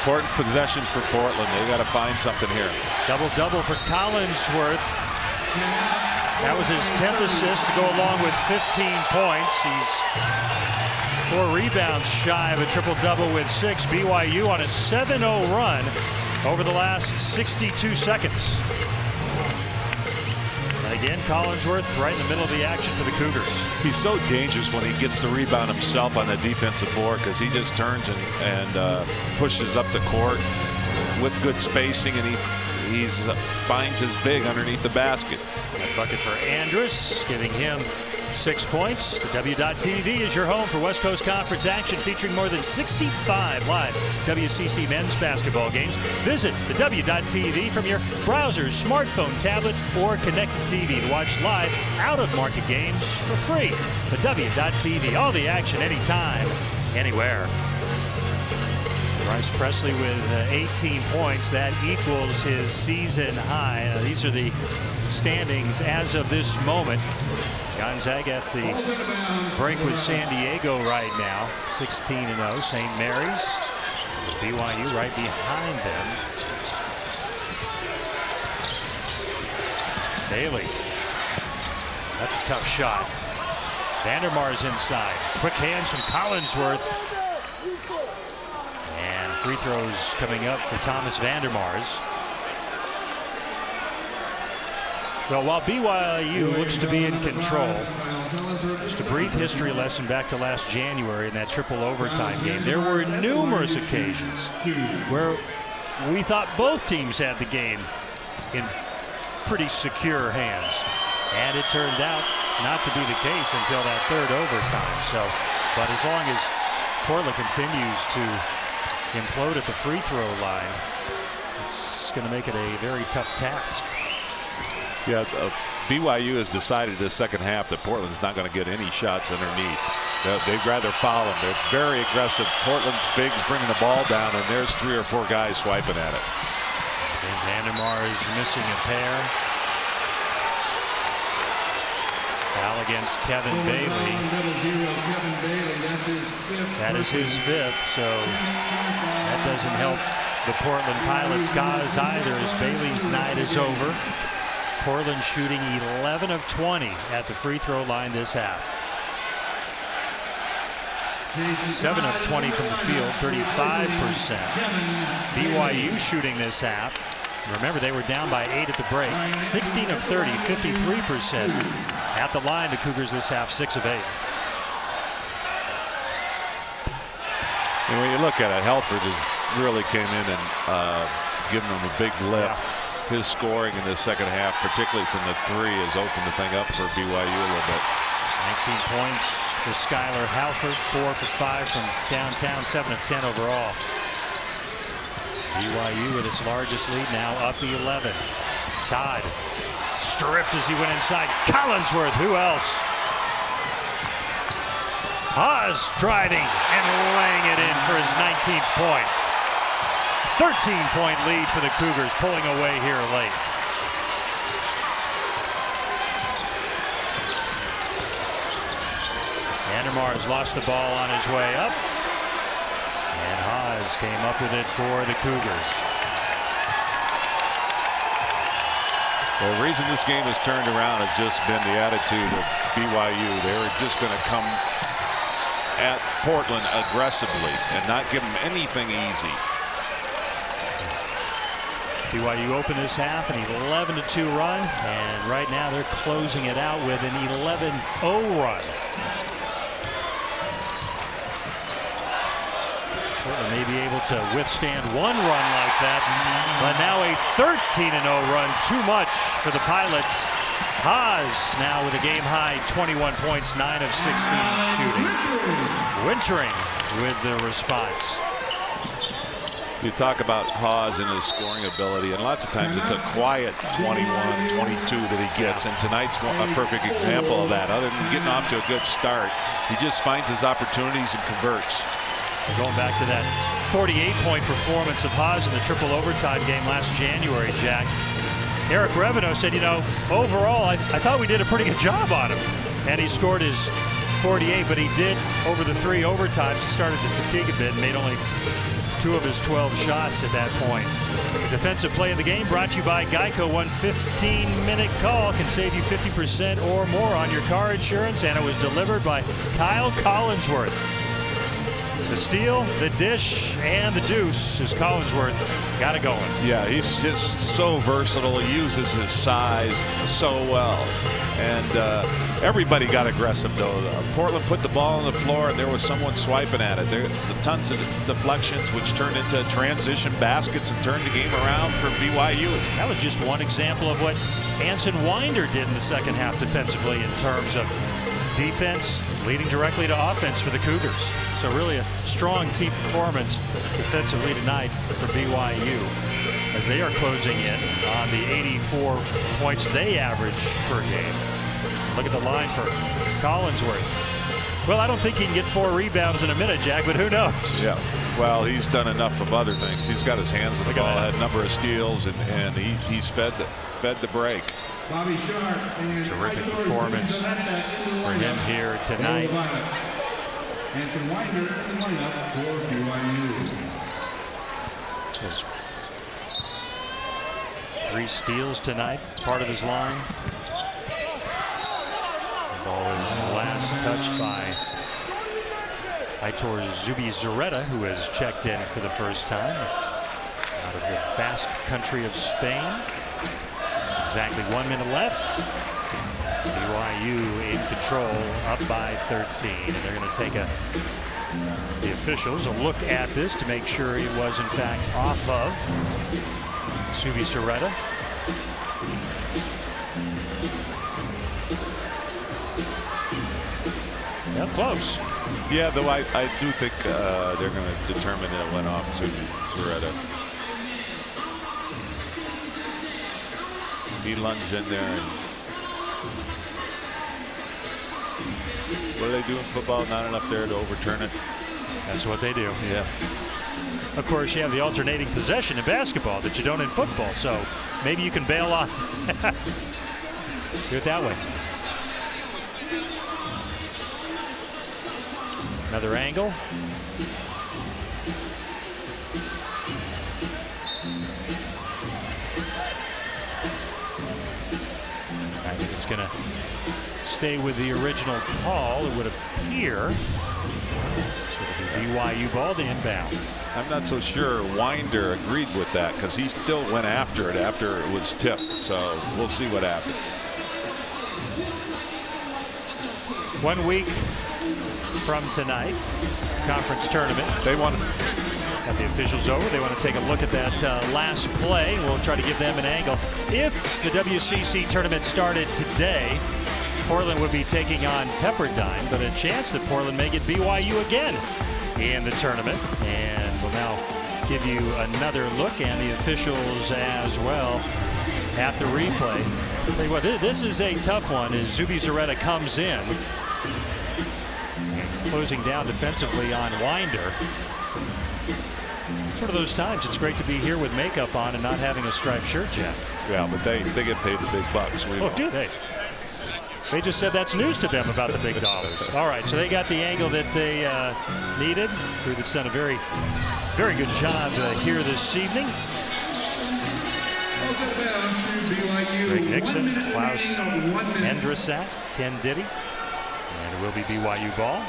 Important possession for Portland. They got to find something here. Double-double for Collinsworth. That was his 10th assist to go along with 15 points. He's 4 rebounds shy of a triple-double with 6. BYU on a 7-0 run over the last 62 seconds. And again, Collinsworth right in the middle of the action for the Cougars. He's so dangerous when he gets the rebound himself on the defensive board, because he just turns and pushes up the court with good spacing, and he finds his big underneath the basket. That bucket for Andrus, giving him 6 points. The W.TV is your home for West Coast Conference action, featuring more than 65 live WCC men's basketball games. Visit the W.TV from your browser, smartphone, tablet, or connected TV to watch live out-of-market games for free. The W.TV, all the action, anytime, anywhere. Bryce Presley with 18 points. That equals his season high. These are the standings as of this moment. Gonzaga at the break with San Diego right now, 16-0. St. Mary's, BYU right behind them. Bailey, that's a tough shot. Vandermar's inside. Quick hands from Collinsworth. And free throws coming up for Thomas Vandermar's. Well, while BYU looks to be in control, just a brief history lesson back to last January in that triple overtime game. There were numerous occasions where we thought both teams had the game in pretty secure hands. And it turned out not to be the case until that third overtime. But as long as Portland continues to implode at the free throw line, it's going to make it a very tough task. Yeah, BYU has decided this second half that Portland's not going to get any shots underneath. They'd rather foul them. They're very aggressive. Portland's bigs bringing the ball down, and there's 3 or 4 guys swiping at it. And Vandermar is missing a pair. Foul against Kevin Bailey. That is his 5th, so that doesn't help the Portland Pilots' cause either, as Bailey's night is over. Portland shooting 11 of 20 at the free throw line this half. 7 of 20 from the field, 35%. BYU shooting this half. Remember, they were down by 8 at the break. 16 of 30, 53%. At the line, the Cougars this half, 6 of 8. And when you look at it, Helford has really came in and given them a big lift. Yeah. His scoring in the second half, particularly from the 3, has opened the thing up for BYU a little bit. 19 points for Skylar Halford, 4 for 5 from downtown, 7 of 10 overall. BYU with its largest lead now up 11. Todd stripped as he went inside. Collinsworth, who else? Haas driving and laying it in for his 19th point. 13-point lead for the Cougars, pulling away here late. Vandermar has lost the ball on his way up. And Haas came up with it for the Cougars. Well, the reason this game has turned around has just been the attitude of BYU. They're just going to come at Portland aggressively and not give them anything easy. BYU opened this half an 11-2 run, and right now they're closing it out with an 11-0 run. Portland may be able to withstand one run like that, but now a 13-0 run, too much for the Pilots. Haas now with a game-high 21 points, 9 of 16 shooting. Wintering with the response. You talk about Haas and his scoring ability, and lots of times it's a quiet 21, 22 that he gets, and tonight's a perfect example of that. Other than getting off to a good start, he just finds his opportunities and converts. Going back to that 48-point performance of Haas in the triple overtime game last January, Jack. Eric Reveno said, you know, overall, I thought we did a pretty good job on him. And he scored his 48, but he did over the 3 overtimes. He started to fatigue a bit and made only 2 of his 12 shots at that point. The defensive play of the game brought to you by Geico. One 15-minute call can save you 50% or more on your car insurance, and it was delivered by Kyle Collinsworth. The steal, the dish, and the deuce as Collinsworth got it going. Yeah, he's just so versatile. He uses his size so well. And everybody got aggressive, though. Portland put the ball on the floor, and there was someone swiping at it. There were tons of deflections, which turned into transition baskets and turned the game around for BYU. That was just one example of what Anson Winder did in the second half defensively in terms of defense leading directly to offense for the Cougars. So really a strong team performance defensively tonight for BYU as they are closing in on the 84 points they average per game. Look at the line for Collinsworth. Well, I don't think he can get 4 rebounds in a minute, Jack, but who knows? Yeah, well, he's done enough of other things. He's got his hands on the ball, had a number of steals, and he's fed the break. Terrific performance for him here tonight. Anson Winder in the lineup for BYU. Has 3 steals tonight, part of his line. The ball is last touched by Aitor Zubizarreta, who has checked in for the first time out of the Basque country of Spain. Exactly 1 minute left. BYU in control, up by 13, and they're going to take the officials a look at this to make sure it was in fact off of Zubizarreta. Yep, close. Yeah, though I do think they're going to determine that it went off Zubizarreta. He lunged in there. And what do they do in football? Not enough there to overturn it. That's what they do. Yeah. Of course, you have the alternating possession in basketball that you don't in football, so maybe you can bail on. Do it that way. Another angle. I think it's going to stay with the original call, it would appear. So it'll be BYU ball to inbound. I'm not so sure Winder agreed with that because he still went after it after it was tipped. So we'll see what happens. 1 week from tonight, conference tournament. They want Got the officials over. They want to take a look at that last play. We'll try to give them an angle. If the WCC tournament started today, Portland would be taking on Pepperdine, but a chance that Portland may get BYU again in the tournament. And we'll now give you another look, and the officials as well at the replay. Tell you what, this is a tough one as Zubizarreta comes in, closing down defensively on Winder. It's one of those times it's great to be here with makeup on and not having a striped shirt, Jack. Yeah, but they get paid the big bucks. Oh, do they? They just said that's news to them about the big dollars. All right, so they got the angle that they needed. Crew that's done a very, very good job here this evening. Greg Nixon, Klaus Endrasak, Ken Diddy, and it will be BYU ball.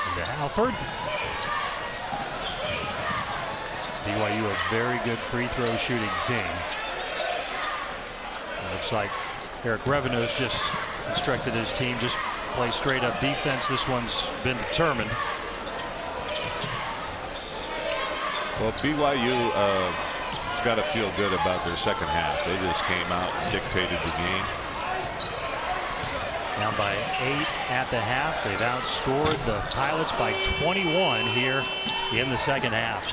Into Halford. BYU a very good free throw shooting team. It looks like Eric Revenue's just instructed his team just play straight up defense. This one's been determined. Well, BYU has got to feel good about their second half. They just came out and dictated the game. Down by 8 at the half. They've outscored the Pilots by 21 here in the second half.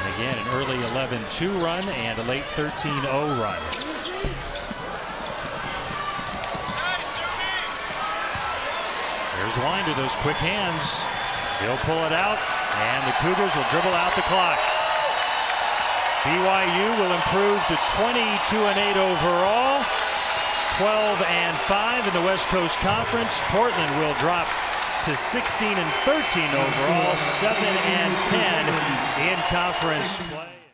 And again, an early 11-2 run and a late 13-0 run. There's Winder, those quick hands. He'll pull it out, and the Cougars will dribble out the clock. BYU will improve to 22-8 overall, 12-5 in the West Coast Conference. Portland will drop to 16-13 overall, 7-10 in conference play.